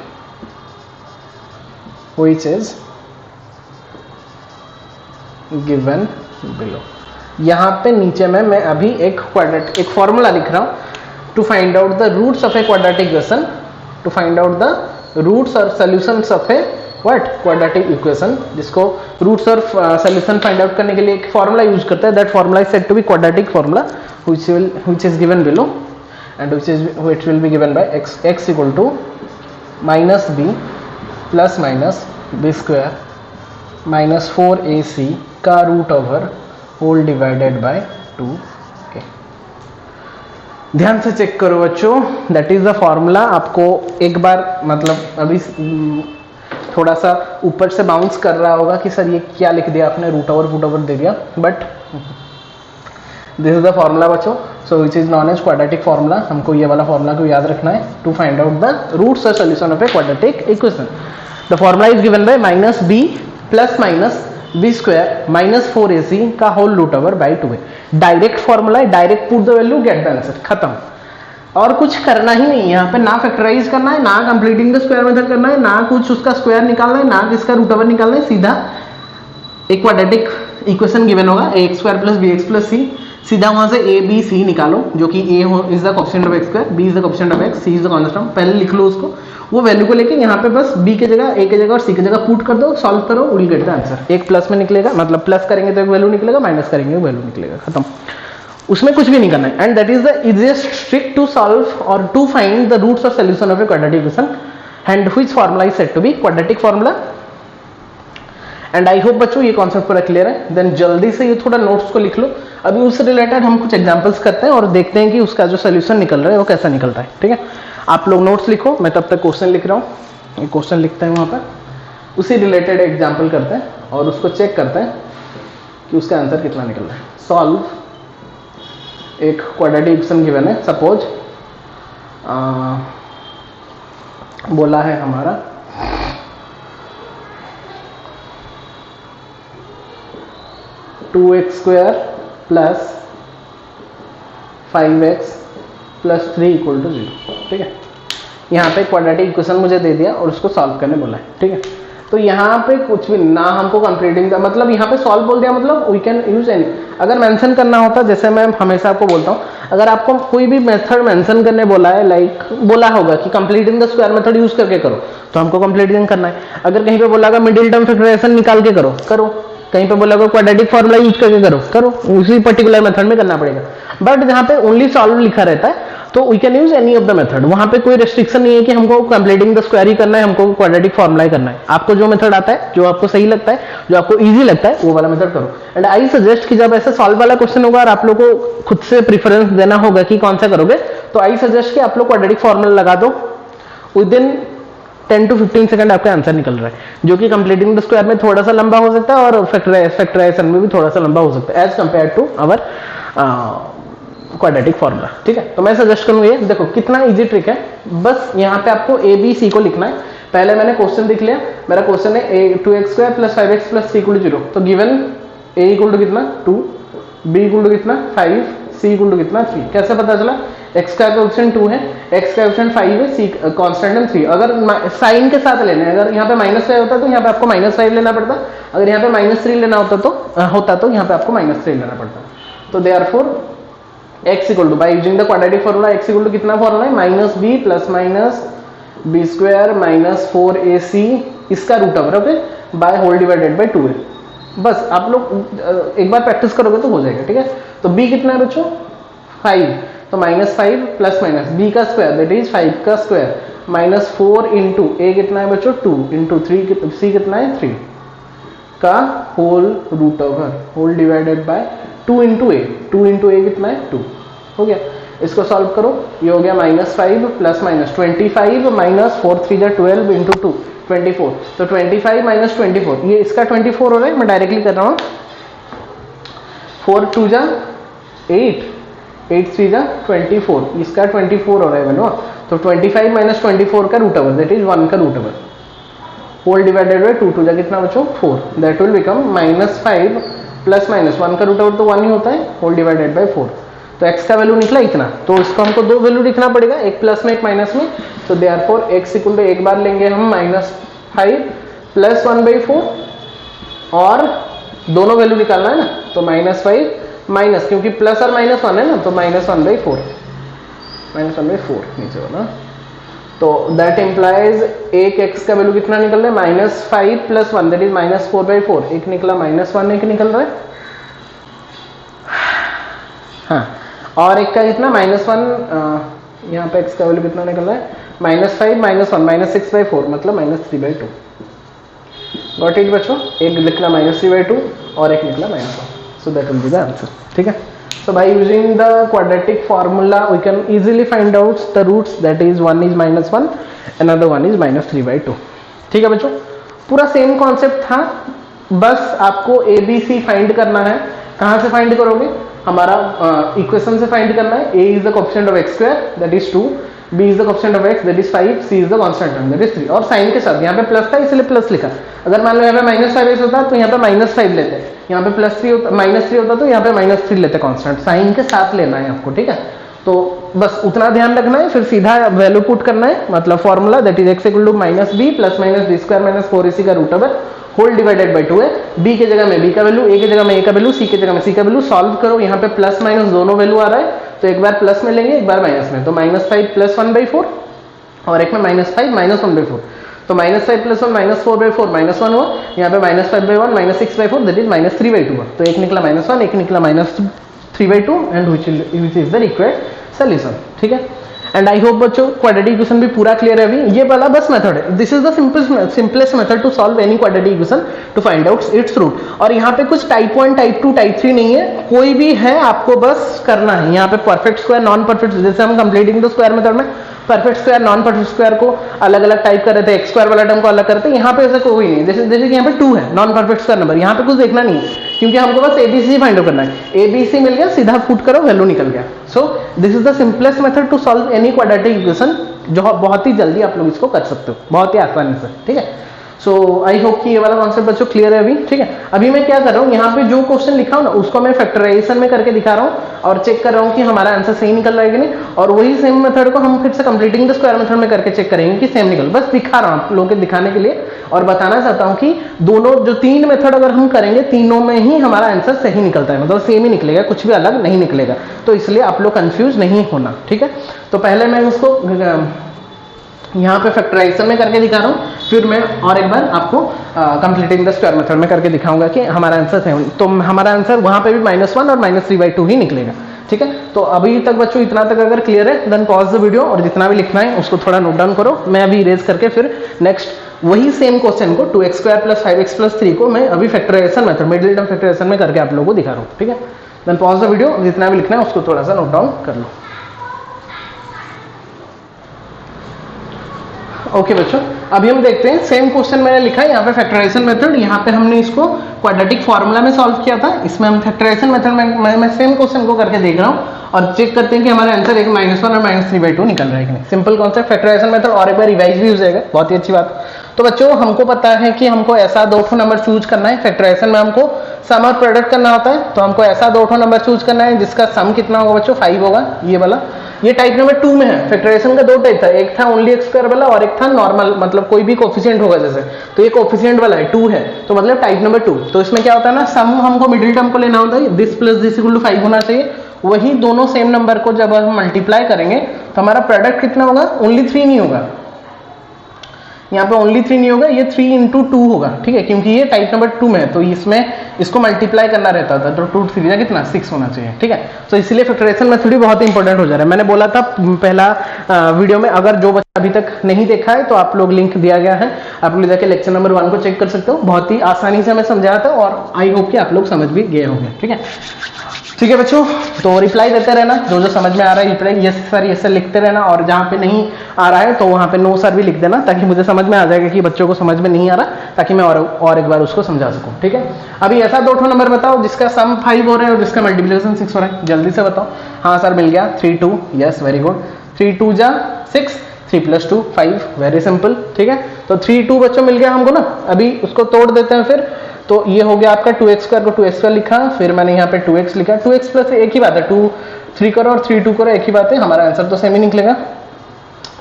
यहाँ पे नीचे में मैं अभी एक फॉर्मूला लिख रहा हूँ to find out the roots of a quadratic equation, to find out the roots और solutions of a what quadratic equation, जिसको रूट्स और सॉल्यूशन फाइंड आउट करने के लिए एक फॉर्मूला यूज करता है। That formula is said to be quadratic formula which is given below and which will be given by x equal to minus b plus minus b square minus 4ac का root over whole divided by 2a। ध्यान से check करो बच्चों, that is the formula. आपको एक बार मतलब अभी थोड़ा सा ऊपर से बाउंस कर रहा होगा कि सर ये क्या लिख दिया आपने, रूट ओवर दे दिया, but this is the formula बच्चों। So which is known as quadratic formula. हमको ये वाला फॉर्मूला को याद रखना है to find out the roots और solution of a quadratic equation. The formula is given by minus b plus minus b square minus 4ac का whole root over by 2a। Direct formula है, direct put the value get the answer, खत्म। और कुछ करना ही नहीं है यहाँ पे, ना फैक्टराइज करना है, ना कंप्लीटिंग द स्क्वायर मेथड करना है, ना कुछ उसका स्क्वायर निकालना है, ना किसका रूट ओवर निकालना है। सीधा एक क्वाड्रेटिक इक्वेशन गिवन होगा a x square plus b x plus c, सीधा वहां से ए बी सी निकालो, जो कि a is the coefficient of x square, b is the coefficient of x, c is the constant. पहले लिख लो उसको, वो वैल्यू को लेके यहाँ पे बस बी की जगह, ए की जगह और सी की जगह पुट कर दो, सॉल्व करो, विल गेट द आंसर। एक प्लस में निकलेगा, मतलब प्लस करेंगे तो एक वैल्यू निकलेगा, माइनस करेंगे तो वैल्यू निकलेगा, खत्म। उसमें कुछ भी नहीं करना है। And that is the easiest trick to solve और to find the roots of solution of a quadratic equation, and which formula is said to be quadratic formula. And I hope बच्चों ये कॉन्सेप्ट पूरा clear है। Then जल्दी से ये थोड़ा notes को लिख लो, अभी उससे रिलेटेड हम कुछ एग्जांपल्स करते हैं और देखते हैं कि उसका जो सोल्यूशन निकल रहा है वो कैसा निकल रहा है, ठीक है। आप लोग नोट्स लिखो, मैं तब तक क्वेश्चन लिख रहा हूँ। क्वेश्चन लिखते हैं वहाँ पर, उसी रिलेटेड एग्जाम्पल करते हैं और उसको चेक करते हैं कि उसका आंसर कितना निकल रहा है। सॉल्व एक क्वाड्रेटिक इक्वेशन गिवन है, सपोज बोला है हमारा two x square plus 5x plus 3 equal to 0, ठीक है। यहाँ पे क्वाड्रेटिक इक्वेशन मुझे दे दिया और उसको सॉल्व करने बोला है, ठीक है। तो यहाँ पे कुछ भी ना हमको कंप्लीटिंग मतलब यहाँ पे सॉल्व बोल दिया, मतलब वी कैन यूज एनी। अगर मेंशन करना होता, जैसे मैं हमेशा आपको बोलता हूँ, अगर आपको कोई भी मेथड मेंशन करने बोला है, लाइक बोला होगा कि completing the square method use करके करो, तो हमको कंप्लीटिंग करना है। अगर कहीं पे बोला होगा मिडिल टर्म फैक्टराइजेशन निकाल के करो, करो। कहीं पे बोला होगा क्वाड्रेटिक फार्मूला यूज करके करो, करो। उसी पर्टिकुलर मेथड में करना पड़ेगा। बट जहाँ पे ओनली सॉल्व लिखा रहता है, तो we can use any of the method. वहां पे कोई रेस्ट्रिक्शन नहीं है कि हमको कंप्लीटिंग द स्क्वायर ही करना है, हमको क्वाड्रेटिक फार्मूला ही करना है। आपको जो मेथड आता है, जो आपको सही लगता है, जो आपको इजी लगता है, वो वाला मेथड करो। एंड आई सजेस्ट कि जब ऐसे सॉल्व वाला क्वेश्चन होगा और आप लोग को खुद से प्रीफरेंस देना होगा कि कौन सा करोगे, तो आई सजेस्ट कि आप लोग क्वाड्रेटिक फार्मूला लगा दो, विद इन 10 to 15 सेकंड आपका आंसर निकल रहा है, जो कि कंप्लीटिंग द स्क्वायर में थोड़ा सा लंबा हो सकता है और फैक्टराइजेशन में भी थोड़ा सा लंबा हो सकता है as compare to our quadratic formula, ठीक है। तो मैं सजेस्ट करूंगा ये देखो कितना इजी ट्रिक है। बस यहाँ पे आपको ए बी सी को लिखना है। पहले मैंने क्वेश्चन लिख लिया, मेरा क्वेश्चन है 2x square plus 5x plus 3 equal to 0। तो गिवन a इक्वल टू कितना 2, b इक्वल टू कितना 5, c इक्वल टू कितना 3। कैसे पता चला? x का कोएफिशिएंट 2 है, x का कोएफिशिएंट 5 है, c कांस्टेंट है 3। अगर साइन के साथ लेना है, अगर यहाँ पे -5 होता तो यहाँ पे आपको -5 लेना पड़ता, अगर यहाँ पे -3 लेना होता तो यहाँ पे आपको -3 लेना पड़ता। तो therefore x equal to by using the quadratic formula x equal to कितना फार्मूला है -b plus minus b square minus 4ac इसका root over, okay, by whole divided by 2a। बस आप लोग एक बार प्रैक्टिस करोगे तो हो जाएगा, ठीक है। तो b कितना है बच्चों 5, तो -5 प्लस माइनस b का स्क्वायर दैट इज 5 का स्क्वायर माइनस 4 इंटू a कितना है बच्चों 2 इंटू 3 c कितना है 3 का whole root over whole divided by 2 into a, 2 into a कितना है 2, हो गया। इसको सॉल्व करो, ये हो गया -5 प्लस माइनस 25 माइनस 4 3 जा 12 इंटू 2 24। तो 25 माइनस 24 ये इसका 24 हो रहा है, मैं डायरेक्टली कर रहा हूँ। 4 2 जा 8 8 3 जा 24, इसका 24 हो रहा है बनो। तो 25 माइनस 24 का रूट ओवर दैट इज 1 का root over whole divided by 2 2 जा कितना बच्चों 4, that will become -5 plus minus 1 का रूट ओवर तो 1 ही होता है होल डिवाइडेड बाय 4। तो x का वैल्यू निकला इतना, तो इसको हमको दो वैल्यू लिखना पड़ेगा, एक प्लस में एक माइनस में। तो देयरफॉर x इक्वल टू एक बार लेंगे हम -5 प्लस 1/4 और दोनों वैल्यू निकालना है ना, तो -5 माइनस, क्योंकि प्लस और माइनस 1 है ना, तो -1/4 नीचे वाला। तो दैट इंप्लाइज एक x का वैल्यू कितना निकल रहा है -5 प्लस 1 दैट इज -4/4, एक निकला -1 एक निकल रहा है, हाँ। और एक का कितना -1 यहाँ पे x का वैल्यू कितना निकल रहा है -5 -1 -6/4 मतलब -3/2। गॉट इट बच्चों, एक निकला -3/2 और एक निकला -1, सो that will be the answer, ठीक है। So by using the quadratic formula we can easily find out the roots, that is one is -1 another one is -3/2, ठीक है बच्चों। पूरा सेम कॉन्सेप्ट था, बस आपको ए बी सी फाइंड करना है। कहाँ से फाइंड करोगे? हमारा इक्वेशन से फाइंड करना है। a is the coefficient of x square that is 2, b is the coefficient of x that is 5, c is the constant term that is 3। और साइन के साथ यहाँ पे प्लस था इसलिए प्लस लिखा। अगर मान लो यहाँ पे -5 होता तो यहाँ पे -5 लेते, यहाँ पे +3 होता, -3 होता तो यहाँ पे -3 लेते कांस्टेंट, साइन के साथ लेना है आपको, ठीक है। तो बस उतना ध्यान रखना है, फिर सीधा वैल्यू पुट करना है, मतलब formula that is x equal to -b plus minus b square minus 4 इसी का root over whole divided by 2 है। b के जगह में b का वैल्यू, a के जगह में a का वैल्यू, c के जगह में c का वैल्यू। सॉल्व करो, यहाँ पे प्लस माइनस दोनों वैल्यू आ रहा है, तो एक बार प्लस में लेंगे एक बार माइनस में, तो -5 प्लस 1/4 और एक में -5 माइनस 1/4, तो -5 प्लस 1 -4/4 -1 हुआ, यहाँ पे -5/1 -6/4 दैट इज -3/2 हुआ। तो एक निकला -1 एक निकला -3/2 and which is the required solution, ठीक है। एंड आई होप बच्चों क्वाड्रेटिक इक्वेशन भी पूरा क्लियर है अभी। ये वाला बस मेथड है, this is the simplest method to solve any quadratic equation to find out its root. और यहाँ पे कुछ टाइप 1 टाइप 2 टाइप 3 नहीं है, कोई भी है आपको बस करना है। यहाँ पे परफेक्ट स्क्वायर नॉन परफेक्ट, जैसे हम कंप्लीटिंग द स्क्वायर मेथड में perfect square non perfect square को अलग अलग टाइप कर रहे थे, एक्स स्क्वायर वाला टर्म को अलग करते हैं, यहाँ पे ऐसा कोई नहीं। जैसे कि यहाँ पे 2 है नॉन परफेक्ट स्क्वायर नंबर, यहाँ पे कुछ देखना नहीं है क्योंकि हमको बस एबीसी फाइंड आउट करना है। एबीसी मिल गया, सीधा पुट करो वैल्यू निकल गया। So this is the simplest method to solve any quadratic equation, जो बहुत ही जल्दी आप लोग इसको कर सकते हो, बहुत ही आसानी से, ठीक है। सो आई होप कि ये वाला कॉन्सेप्ट बच्चों क्लियर है अभी, ठीक है। अभी मैं क्या कर रहा हूँ, यहाँ पे जो क्वेश्चन लिखा हूँ ना उसको मैं फैक्टराइजेशन में करके दिखा रहा हूँ और चेक कर रहा हूँ कि हमारा आंसर सही निकल रहा है कि नहीं। और वही सेम मेथड को हम फिर से कंप्लीटिंग द स्क्वायर मेथड में करके चेक करेंगे कि सेम निकल। बस दिखा रहा हूँ आप लोगों के दिखाने के लिए, और बताना चाहता हूँ कि दोनों जो 3 मेथड अगर हम करेंगे तीनों में ही हमारा आंसर सही निकलता है, मतलब सेम ही निकलेगा, कुछ भी अलग नहीं निकलेगा। तो इसलिए आप लोग कंफ्यूज नहीं होना, ठीक है। तो पहले मैं उसको यहाँ पे फैक्टराइजेशन में करके दिखा रहा हूँ, फिर मैं और एक बार आपको कंप्लीटिंग द स्क्वायर मेथड में करके दिखाऊंगा कि हमारा आंसर सेम। तो हमारा आंसर वहाँ पे भी -1 और -3/2 ही निकलेगा, ठीक है। तो अभी तक बच्चों इतना तक अगर क्लियर है देन पॉज द वीडियो और जितना भी लिखना है उसको थोड़ा नोट डाउन करो। मैं अभी इरेज करके फिर नेक्स्ट वही सेम क्वेश्चन को 2x² + 5x + 3 को मैं अभी factorisation method middle term factorisation में करके आप लोगों को दिखा रहा हूँ, ठीक है। देन पॉज द वीडियो, जितना भी लिखना है उसको थोड़ा सा नोट डाउन कर लो। ओके बच्चों, अभी हम देखते हैं सेम क्वेश्चन मैंने लिखा है यहाँ पे फैक्टराइजेशन मेथड, यहाँ पे हमने इसको क्वाड्रेटिक फार्मूला में सॉल्व किया था। इसमें हम फैक्टराइजेशन मेथड में मैं सेम क्वेश्चन को करके देख रहा हूँ और चेक करते हैं कि हमारा आंसर एक -1 और -3/2 निकल रहा है कि नहीं। सिंपल कॉन्सेप्ट फैक्टराइजेशन मेथड, और एक बार रिवाइज भी हो जाएगा, बहुत ही अच्छी बात। तो बच्चों हमको पता है कि हमको ऐसा 2 नंबर चूज करना है। फैक्टराइजेशन में हमको सम और प्रोडक्ट करना होता है, तो हमको ऐसा 2 नंबर चूज करना है जिसका सम कितना होगा बच्चों 5 होगा, ये वाला। ये टाइप नंबर 2 में है। फैक्टराइजेशन का 2 टाइप था, एक था ओनली x² वाला और एक था नॉर्मल, मतलब कोई भी कोफिशिएंट होगा जैसे, तो ये कोफिशिएंट वाला है 2 है, तो मतलब टाइप नंबर 2। तो इसमें क्या होता है ना, सम हमको मिडिल टर्म को लेना होता है, this plus this equal to 5 होना चाहिए। वही दोनों सेम नंबर को जब हम मल्टीप्लाई करेंगे तो हमारा प्रोडक्ट कितना होगा, ओनली 3 नहीं होगा, यहाँ पे ओनली 3 नहीं होगा, ये 3 × 2 होगा, ठीक है, क्योंकि ये टाइप नंबर 2 में है, तो इसमें इसको मल्टीप्लाई करना रहता था, तो 2 3 कितना 6 होना चाहिए, ठीक है। तो इसलिए फैक्टराइजेशन मेथड भी बहुत इंपॉर्टेंट हो जा रहा है। मैंने बोला था पहला वीडियो में, अगर जो बच्चा अभी तक नहीं देखा है तो आप लोग लिंक दिया गया है, आप लोग जाके लेक्चर नंबर 1 को चेक कर सकते हो। बहुत ही आसानी से मैं समझाया था और आई होप कि आप लोग समझ भी गए होंगे, ठीक है। ठीक है बच्चों, तो रिप्लाई देते रहना, जो जो समझ में आ रहा है reply yes sir yes sir लिखते रहना, और जहाँ पे नहीं आ रहा है तो वहाँ पे नो सर भी लिख देना, ताकि मुझे समझ में आ जाएगा कि बच्चों को समझ में नहीं आ रहा, ताकि मैं और एक बार उसको समझा सकूँ, ठीक है। अभी ऐसा 2 नंबर बताओ जिसका सम 5 हो रहा है और जिसका मल्टीप्लिकेशन 6 हो रहा है, जल्दी से बताओ। हाँ सर मिल गया, 3 2, यस वेरी गुड, 3 2 जा 6, 3 + 2 5, वेरी सिंपल, ठीक है। तो 3 2 बच्चों मिल गया हमको ना, अभी उसको तोड़ देते हैं फिर। तो ये हो गया आपका 2x² को 2x² लिखा, फिर मैंने यहाँ पे 2x लिखा, 2x + एक ही बात है, 2 3 करो और 3 2 करो, एक ही बात है, हमारा आंसर तो सेम ही निकलेगा।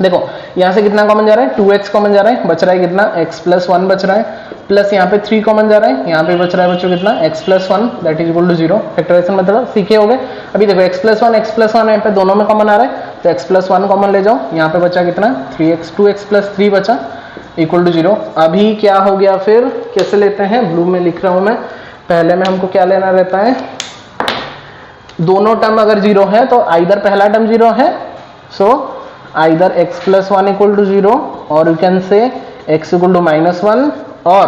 देखो यहाँ से कितना कॉमन जा रहा है, 2x कॉमन जा रहा है, बच रहा है कितना x + 1 बच रहा है, प्लस यहाँ पे 3 कॉमन जा रहा है, यहाँ पे बच रहा है बच्चों कितना x + 1 that is equal to 0। Factorisation मतलब सीखे हो गए। अभी देखो x + 1 यहाँ पे दोनों में कॉमन आ रहा है, तो x + 1 कॉमन ले जाओ, यहाँ पे बचा कितना 3x, 2x + 3 बचा इक्वल टू 0। अभी क्या हो गया, फिर कैसे लेते हैं, ब्लू में लिख रहा हूं मैं, पहले में हमको क्या लेना रहता है, दोनों टर्म अगर 0 है तो आइदर पहला टर्म 0 है, so either x + 1 equal to 0 और you can say x equal to -1 और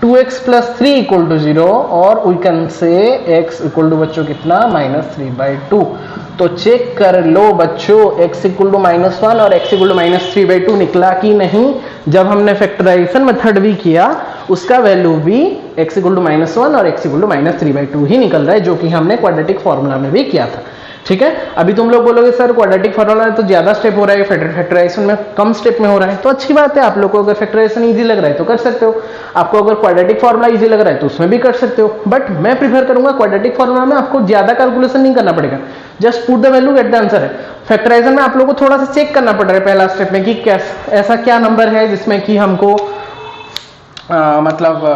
2x + 3 इक्वल टू 0 और we can say x equal to बच्चों कितना -3/2। तो चेक कर लो बच्चों, x इक्वल टू -1 और x इक्वल टू -3/2 निकला कि नहीं। जब हमने फैक्टराइजेशन मेथड भी किया उसका वैल्यू भी x इक्वल टू -1 और x इक्वल टू -3/2 ही निकल रहा है, जो कि हमने क्वाड्रेटिक फॉर्मूला में भी किया था। ठीक है। अभी तुम लोग बोलोगे सर क्वाड्रेटिक फॉर्मूला है तो ज्यादा स्टेप हो रहा है, फैक्टराइजेशन में कम स्टेप में हो रहा है, तो अच्छी बात है। आप लोग को अगर फैक्टराइजेशन इजी लग रहा है तो कर सकते हो, आपको अगर क्वाड्रेटिक फॉर्मूला इजी लग रहा है तो उसमें भी कर सकते हो। बट मैं प्रीफर करूंगा क्वाड्रेटिक फॉर्मूला में आपको ज्यादा कैलकुलेशन नहीं करना पड़ेगा, just put the value get the answer है। फैक्टराइजेशन में आप लोगों को थोड़ा सा चेक करना पड़ रहा है पहला स्टेप में कि ऐसा क्या नंबर है जिसमें कि हमको मतलब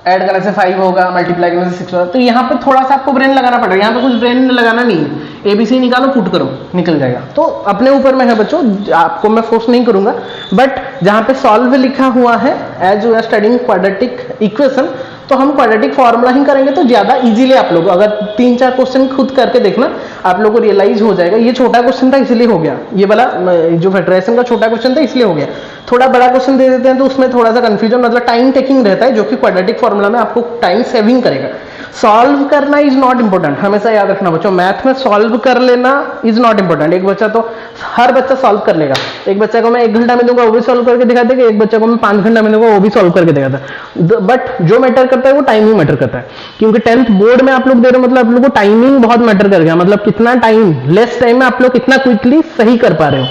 ऐड करने से 5 होगा, मल्टीप्लाई करने से 6 होगा, तो यहाँ पे थोड़ा सा आपको ब्रेन लगाना पड़ेगा। यहाँ पे कुछ ब्रेन लगाना नहीं है, एबीसी निकालो पुट करो निकल जाएगा। तो अपने ऊपर में है बच्चों, आपको मैं फोर्स नहीं करूंगा। बट जहाँ पे सॉल्व लिखा हुआ है as you are studying quadratic equation, तो हम क्वाड्रेटिक फॉर्मूला ही करेंगे तो ज्यादा इजीली आप लोग अगर 3-4 क्वेश्चन खुद करके देखना आप लोग को रियलाइज हो जाएगा। ये छोटा क्वेश्चन था इसलिए हो गया, ये वाला जो फैक्टराइजेशन का छोटा क्वेश्चन था इसलिए हो गया। थोड़ा बड़ा क्वेश्चन दे देते हैं तो उसमें थोड़ा सा कंफ्यूजन मतलब टाइम टेकिंग रहता है, जो कि क्वाड्रेटिक फॉर्मूला में आपको टाइम सेविंग करेगा। सॉल्व करना इज नॉट इंपॉर्टेंट, हमेशा याद रखना बच्चों, मैथ में सॉल्व कर लेना इज नॉट इंपॉर्टेंट। एक बच्चा तो हर बच्चा सॉल्व कर लेगा, एक बच्चा को मैं 1 घंटा में दूंगा वो भी सॉल्व करके दिखा देगा, एक बच्चा को मैं 5 घंटा में दूंगा वो भी सॉल्व करके दिखाता। बट जो मैटर करता है वो टाइमिंग मैटर करता है, क्योंकि 10th बोर्ड में आप लोग दे रहे हो मतलब आप लोग को टाइमिंग बहुत मैटर करेगा, मतलब कितना टाइम लेस टाइम में आप लोग कितना क्विकली सही कर पा रहे हो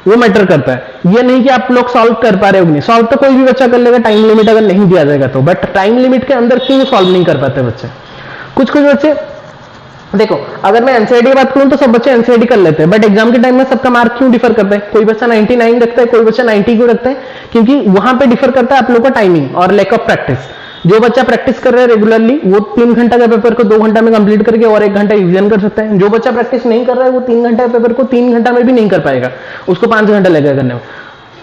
वो मैटर करता है। ये नहीं कि आप लोग सॉल्व कर पा रहे हो नहीं, सॉल्व तो कोई भी बच्चा कर लेगा टाइम लिमिट अगर नहीं दिया जाएगा तो, बट टाइम लिमिट के अंदर क्यों सॉल्व नहीं कर पाते बच्चे। कुछ बच्चे देखो, अगर मैं एनसीईआरटी की बात करूं तो सब बच्चे एनसीईआरटी कर लेते हैं, बट एग्जाम के टाइम में सबका मार्क क्यों डिफर करता है, कोई बच्चा 99 रखता है, कोई बच्चा 90 क्यों रखता है, क्योंकि वहां पे डिफर करता है आप लोगों का टाइमिंग और लैक ऑफ प्रैक्टिस। जो बच्चा प्रैक्टिस कर रहा है रेगुलरली वो 3 घंटा का पेपर को 2 घंटा में कंप्लीट करके और 1 घंटा रिवीजन कर सकता है। जो बच्चा प्रैक्टिस नहीं कर रहा है वो 3 घंटा पेपर को 3 घंटा में भी नहीं कर पाएगा, उसको 5 घंटा लगेगा करने में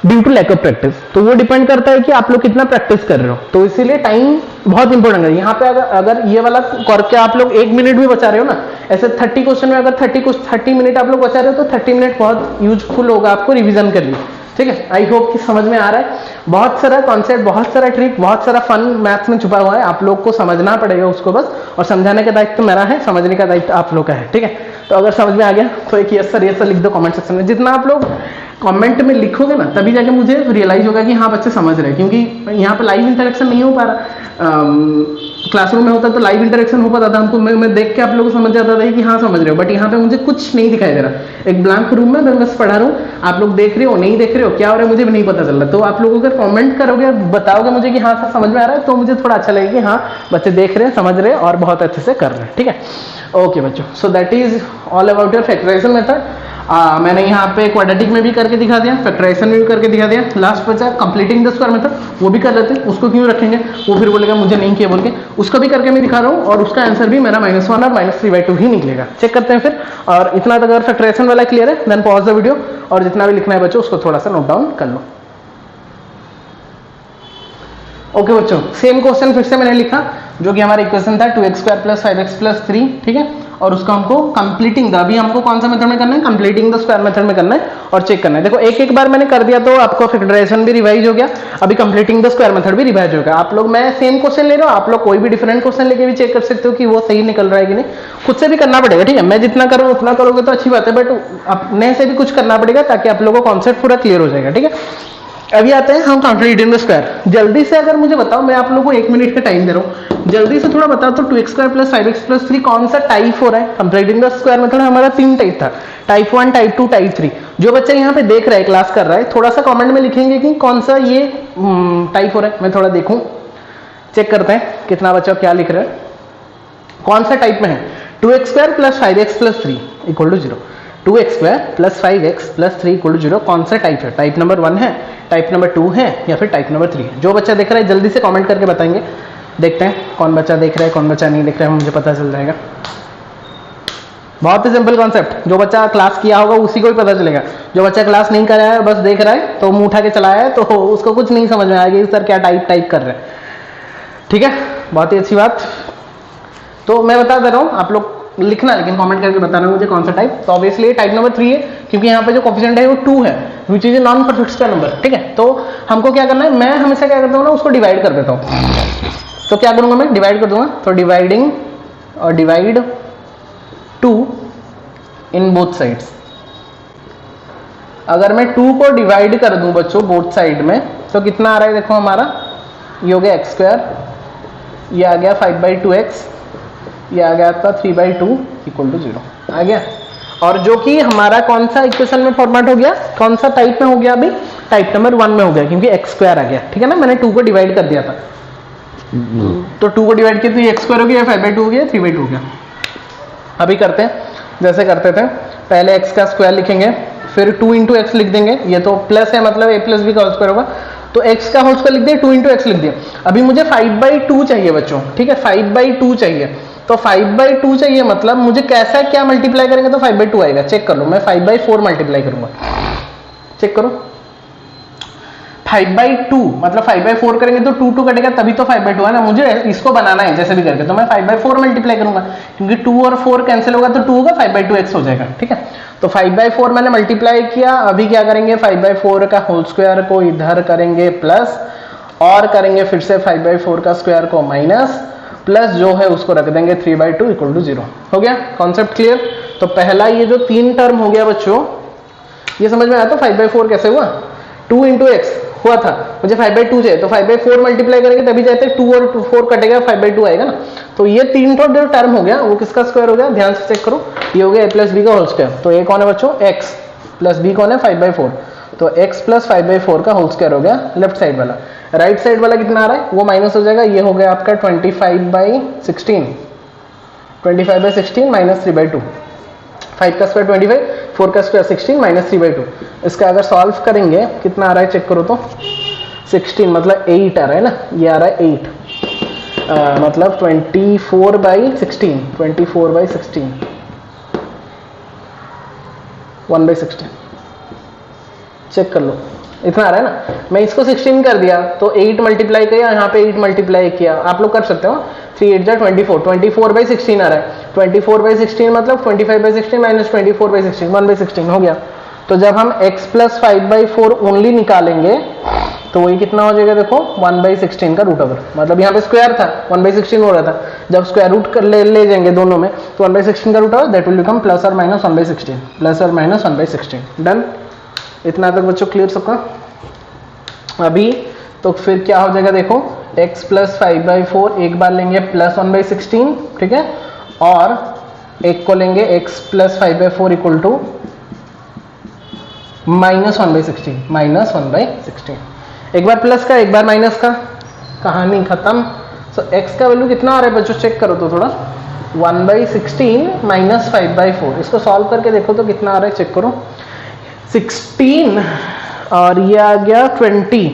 due to lack of practice. तो वो डिपेंड करता है कि आप लोग कितना प्रैक्टिस कर रहे हो, तो इसीलिए टाइम बहुत इंपॉर्टेंट है। यहाँ पे अगर ये वाला करके आप लोग 1 मिनट भी बचा रहे हो ना, ऐसे 30 क्वेश्चन में अगर 30 मिनट आप लोग बचा रहे हो तो 30 मिनट बहुत यूजफुल होगा आपको रिवीजन के लिए। ठीक है, आई होप कि समझ में आ रहा है। बहुत सारा कॉन्सेप्ट, बहुत सारा ट्रिक, बहुत सारा फन मैथ्स में छुपा हुआ है, आप लोग को समझना पड़ेगा उसको बस, और समझाने का दायित्व मेरा है, समझने का दायित्व आप लोग का है। ठीक है, तो अगर समझ में आ गया तो एक यस सर लिख दो कमेंट सेक्शन में। जितना आप लोग कमेंट में लिखोगे ना तभी जाके मुझे रियलाइज होगा कि हाँ बच्चे समझ रहे हैं, क्योंकि यहाँ पे लाइव इंटरेक्शन नहीं हो पा रहा। क्लासरूम में होता तो लाइव इंटरेक्शन हो पाता था, हमको मैं देख के आप लोगों को समझ जाता था कि हाँ समझ रहे हो, बट यहाँ पे मुझे कुछ नहीं दिखाई दे रहा। एक ब्लैंक रूम में मैं बस पढ़ा रहा हूँ, आप लोग देख रहे हो नहीं देख रहे हो क्या हो रहा है मुझे भी नहीं पता चल रहा। तो आप लोग अगर कमेंट करोगे बताओगे मुझे कि हाँ सर समझ में आ रहा है तो मुझे थोड़ा अच्छा लगेगा कि हाँ बच्चे देख रहे हैं, समझ रहे हैं और बहुत अच्छे से कर रहे हैं। ठीक है, ओके बच्चों, so that is all about your factorisation method. मैंने यहाँ पे क्वाड्रेटिक में भी करके दिखा दिया, फैक्टराइजेशन में भी करके दिखा दिया। लास्ट बचा कंप्लीटिंग द स्क्वायर मेथड, वो भी कर लेते हैं, उसको क्यों रखेंगे, वो फिर बोलेगा मुझे नहीं किया बोल के, उसको भी करके मैं दिखा रहा हूँ और उसका आंसर भी मेरा -1 और -3/2 ही निकलेगा। चेक करते हैं फिर, और इतना तक अगर फैक्टराइजेशन वाला क्लियर है देन पॉज द वीडियो, और जितना भी लिखना है बच्चों उसको थोड़ा सा नोट डाउन कर लो। ओके बच्चों, सेम क्वेश्चन फिर से मैंने लिखा जो कि हमारा इक्वेशन था 2x² + 5x + 3। ठीक है, और उसको हमको कंप्लीटिंग द, अभी हमको कौन सा मेथड में करना है, कंप्लीटिंग द स्क्वायर मेथड में करना है और चेक करना है। देखो एक बार मैंने कर दिया तो आपको फैक्टराइजेशन भी रिवाइज हो गया, अभी कंप्लीटिंग द स्क्वायर मेथड भी रिवाइज हो गया। आप लोग, मैं सेम क्वेश्चन ले रहा हूँ, आप लोग कोई भी डिफरेंट क्वेश्चन लेके भी चेक कर सकते हो कि वो सही निकल रहा है कि नहीं, खुद से भी करना पड़ेगा। ठीक है, मैं जितना करूँ उतना करोगे तो अच्छी बात है, बट अपने से भी कुछ करना पड़ेगा ताकि आप लोगों को कॉन्सेप्ट पूरा क्लियर हो जाएगा। ठीक है, अभी आते हैं हम कंप्लीटिंग द स्क्वायर। जल्दी से अगर मुझे बताओ, मैं आप लोगों को 1 मिनट का टाइम दे रहा हूँ, जल्दी से थोड़ा बताओ तो 2x² + 5x + 3 कौन सा टाइप हो रहा है। कंप्लीटिंग द स्क्वायर मेथड हमारा 3 टाइप था, टाइप 1, टाइप 2, टाइप 3। जो बच्चा यहाँ पे देख रहा है, क्लास कर रहा है, थोड़ा सा कमेंट में लिखेंगे कि कौन सा ये टाइप हो रहा है, मैं थोड़ा देखूं, चेक करते हैं कितना बच्चा क्या लिख रहा है, कौन सा टाइप में है। 2x² + 5x + 3 = 0, 2x² + 5x + 3 = 0, कौन सा टाइप है, टाइप नंबर 1 है, टाइप नंबर 2 है या फिर टाइप नंबर 3 है। जो बच्चा देख रहा है जल्दी से कमेंट करके बताएंगे, देखते हैं कौन बच्चा देख रहा है कौन बच्चा नहीं देख रहा है, मुझे पता चल जाएगा। बहुत ही सिंपल कॉन्सेप्ट, जो बच्चा क्लास किया होगा उसी को ही पता चलेगा, जो बच्चा क्लास नहीं कर रहा है बस देख रहा है तो मुंह उठा के चलाया है तो उसको कुछ नहीं समझ में आएगा सर क्या टाइप कर रहे हैं। ठीक है, बहुत ही अच्छी बात। तो मैं बता दे रहा हूँ, आप लोग लिखना लेकिन कमेंट करके बताना मुझे कौन सा टाइप। तो ऑब्वियसली टाइप नंबर 3 है, क्योंकि यहाँ पे जो कोफिशिएंट है वो 2 है, which is a non perfect square number. ठीक है, तो हमको क्या करना है, मैं हमेशा क्या करता हूँ ना, उसको डिवाइड कर देता हूँ। तो क्या करूंगा मैं, डिवाइड कर दूंगा, तो डिवाइडिंग और डिवाइड 2 इन बोथ साइड्स। अगर मैं 2 को डिवाइड कर दूं बच्चों बोथ साइड में तो कितना आ रहा है, देखो हमारा ये हो गया x², ये आ गया 5/2x, ये आ गया आपका 3/2 = 0। आ गया। और जो कि हमारा कौन सा इक्वेशन में फॉर्मेट हो गया, कौन सा टाइप में हो गया, अभी टाइप नंबर 1 में हो गया, क्योंकि x स्क्वायर आ गया, ठीक है ना, मैंने 2 को डिवाइड कर दिया था, तो 2 को डिवाइड किया तो ये x स्क्वायर हो गया, 5/2 हो गया, 3/2 हो गया। अभी करते हैं जैसे करते थे, पहले x का स्क्वायर लिखेंगे, फिर 2 इंटू एक्स लिख देंगे, ये तो प्लस है मतलब a प्लस बी का होल स्क्वायर होगा, तो x का होल स्क्वायर लिख दिया, 2 इंटू एक्स लिख दिया। अभी मुझे 5/2 चाहिए बच्चों, ठीक है, 5/2 चाहिए, तो 5/2 चाहिए मतलब मुझे कैसा क्या मल्टीप्लाई करेंगे तो 5/2 आएगा। चेक कर लो, मैं 5/4 मल्टीप्लाई करूंगा, चेक करो, 5/2 मतलब 5/4 करेंगे तो 2 2 कटेगा, तभी तो 5/2 है ना, मुझे इसको बनाना है जैसे भी करके, तो मैं 5/4 मल्टीप्लाई करूंगा, क्योंकि 2 और 4 कैंसिल होगा तो 2 होगा, 5/2x हो जाएगा, ठीक है। तो 5/4 मैंने मल्टीप्लाई किया, अभी क्या करेंगे 5/4 का होल स्क्वायर को इधर करेंगे प्लस, और करेंगे फिर से 5/4 का स्क्वायर को माइनस, प्लस जो है उसको रख देंगे 3/2 इक्वल टू 0। हो गया कॉन्सेप्ट क्लियर। तो पहला ये जो 3 टर्म हो गया बच्चों, ये समझ में आया तो 5/4 कैसे हुआ, 2 इंटू एक्स हुआ था, मुझे 5/2 चाहिए, तो 5/4 मल्टीप्लाई करेंगे तभी जाते 2 और 4 कटेगा, 5/2 आएगा ना। तो ये 3 जो टर्म हो गया वो किसका स्क्वायर हो गया, ध्यान से चेक करो, ये हो गया a प्लस बी का होल स्क्वायर, तो a कौन है बच्चों, x प्लस b कौन है 5/4, तो x प्लस 5/4 का होल स्क्वायर हो गया लेफ्ट साइड वाला। राइट साइड वाला कितना आ रहा है, वो माइनस हो जाएगा, ये हो गया आपका 25/16, 25/16 माइनस 3/2, 5 का स्क्वायर 25, 4 का स्क्वायर 16 माइनस 3/2। इसका अगर सॉल्व करेंगे कितना आ रहा है चेक करो तो, 16 मतलब 8 आ रहा है ना, ये आ रहा है 8, मतलब 24/16, 24/16, 1/16, चेक कर लो, इतना आ रहा है ना। मैं इसको 16 कर दिया तो 8 मल्टीप्लाई किया, यहाँ पे 8 मल्टीप्लाई किया, आप लोग कर सकते हो, 3 8 जा 24, 24/16 आ रहा है, 24/16 मतलब 25/16 माइनस 24/16, 1/16 हो गया। तो जब हम x प्लस 5/4 ओनली निकालेंगे तो वही कितना हो जाएगा, देखो 1/16 का रूट ओवर, मतलब यहाँ पे स्क्वायर था 1/16 हो रहा था, जब स्क्वायर रूट कर ले जाएंगे दोनों में तो 1/16 का root over that will become plus और माइनस 1/16, प्लस और माइनस 1/16। डन, इतना तक बच्चों क्लियर सबका। अभी तो फिर क्या हो जाएगा देखो, x प्लस 5/4 एक बार लेंगे प्लस 1/16, ठीक है, और एक को लेंगे x plus 5/4 equal to minus 1/16, minus 1/16, एक बार प्लस का एक बार माइनस का, कहानी खत्म। सो x का वैल्यू कितना आ रहा है बच्चों, चेक करो तो थोड़ा, 1/16 माइनस 5/4, इसको सॉल्व करके देखो तो कितना आ रहा है, चेक करो, 16 और ये आ गया 20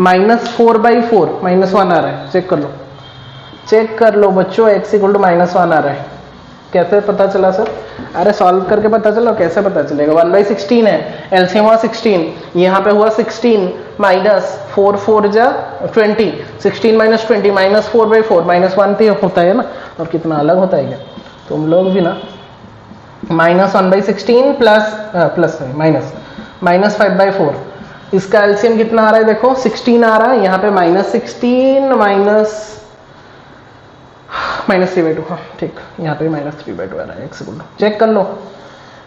माइनस 4/4 माइनस 1 आ रहा है, चेक कर लो, चेक कर लो बच्चों, x इक्वल टू माइनस 1 आ रहा है, कैसे पता चला सर, अरे सॉल्व करके पता चलो, कैसे पता चलेगा, 1/16 है, एलसीएम हुआ 16, यहाँ पे हुआ 16 माइनस 4 4 जा 20, 16 माइनस 20 माइनस 4/4 माइनस 1 तो होता है ना, और कितना अलग होता है क्या, तुम लोग भी ना, माइनस 1/16 प्लस माइनस 5/4, इसका एलसीएम कितना आ रहा है देखो, 16 आ रहा है, यहाँ पे माइनस 16 माइनस 3/2, हाँ ठीक, यहाँ पे माइनस 3/2 आ रहा है, x इक्वल टू, चेक कर लो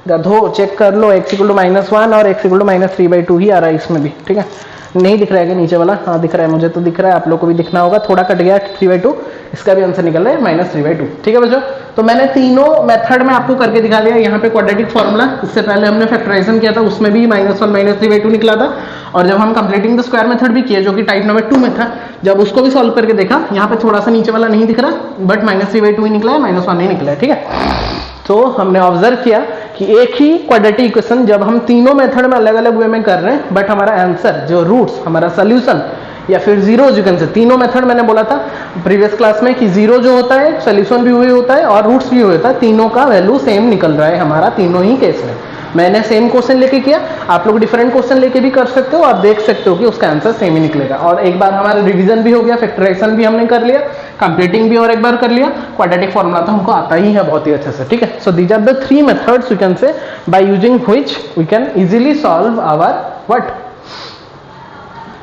गधो, चेक कर लो, x इक्वल टू -1 और x इक्वल टू माइनस 3/2 ही आ रहा है इसमें भी, ठीक है, नहीं दिख रहा है कि नीचे वाला, हाँ दिख रहा है, मुझे तो दिख रहा है, आप लोग को भी दिखना होगा, थोड़ा कट गया 3/2, इसका भी आंसर निकल रहा है माइनस 3/2, ठीक है बच्चों। तो मैंने तीनों मेथड में आपको करके दिखा दिया, यहाँ पे क्वाड्रेटिक फॉर्मूला, इससे पहले हमने फैक्टराइजेशन किया था, उसमें भी -1 माइनस 3/2 निकला था, और जब हम कंप्लीटिंग द स्क्वायर मेथड भी किए जो कि टाइप नंबर 2 में था, जब उसको भी सॉल्व करके देखा, यहाँ पे थोड़ा सा नीचे वाला नहीं दिख रहा, बट माइनस 3/2 ही निकला है, -1 नहीं निकला है, ठीक है। तो हमने ऑब्जर्व किया कि एक ही क्वाड्रेटिक इक्वेशन जब हम तीनों मेथड में अलग अलग वे में कर रहे हैं, बट हमारा आंसर जो रूट्स, हमारा सोल्यूशन या फिर जीरो जो से, तीनों मेथड मैंने बोला था प्रीवियस क्लास में कि जीरो जो होता है सोल्यूशन भी वही होता है और रूट्स भी होता है, तीनों का वैल्यू सेम निकल रहा है हमारा तीनों ही केस में। मैंने सेम क्वेश्चन लेके किया, आप लोग डिफरेंट क्वेश्चन लेके भी कर सकते हो, आप देख सकते हो कि उसका आंसर सेम ही निकलेगा। और एक बार हमारा रिवीजन भी हो गया, फैक्टराइजेशन भी हमने कर लिया, कंप्लीटिंग भी और एक बार कर लिया, क्वाड्रेटिक फॉर्मूला तो हमको आता ही है बहुत ही अच्छे से, ठीक है। So these are the 3 methods we can say by using which we can easily solve our what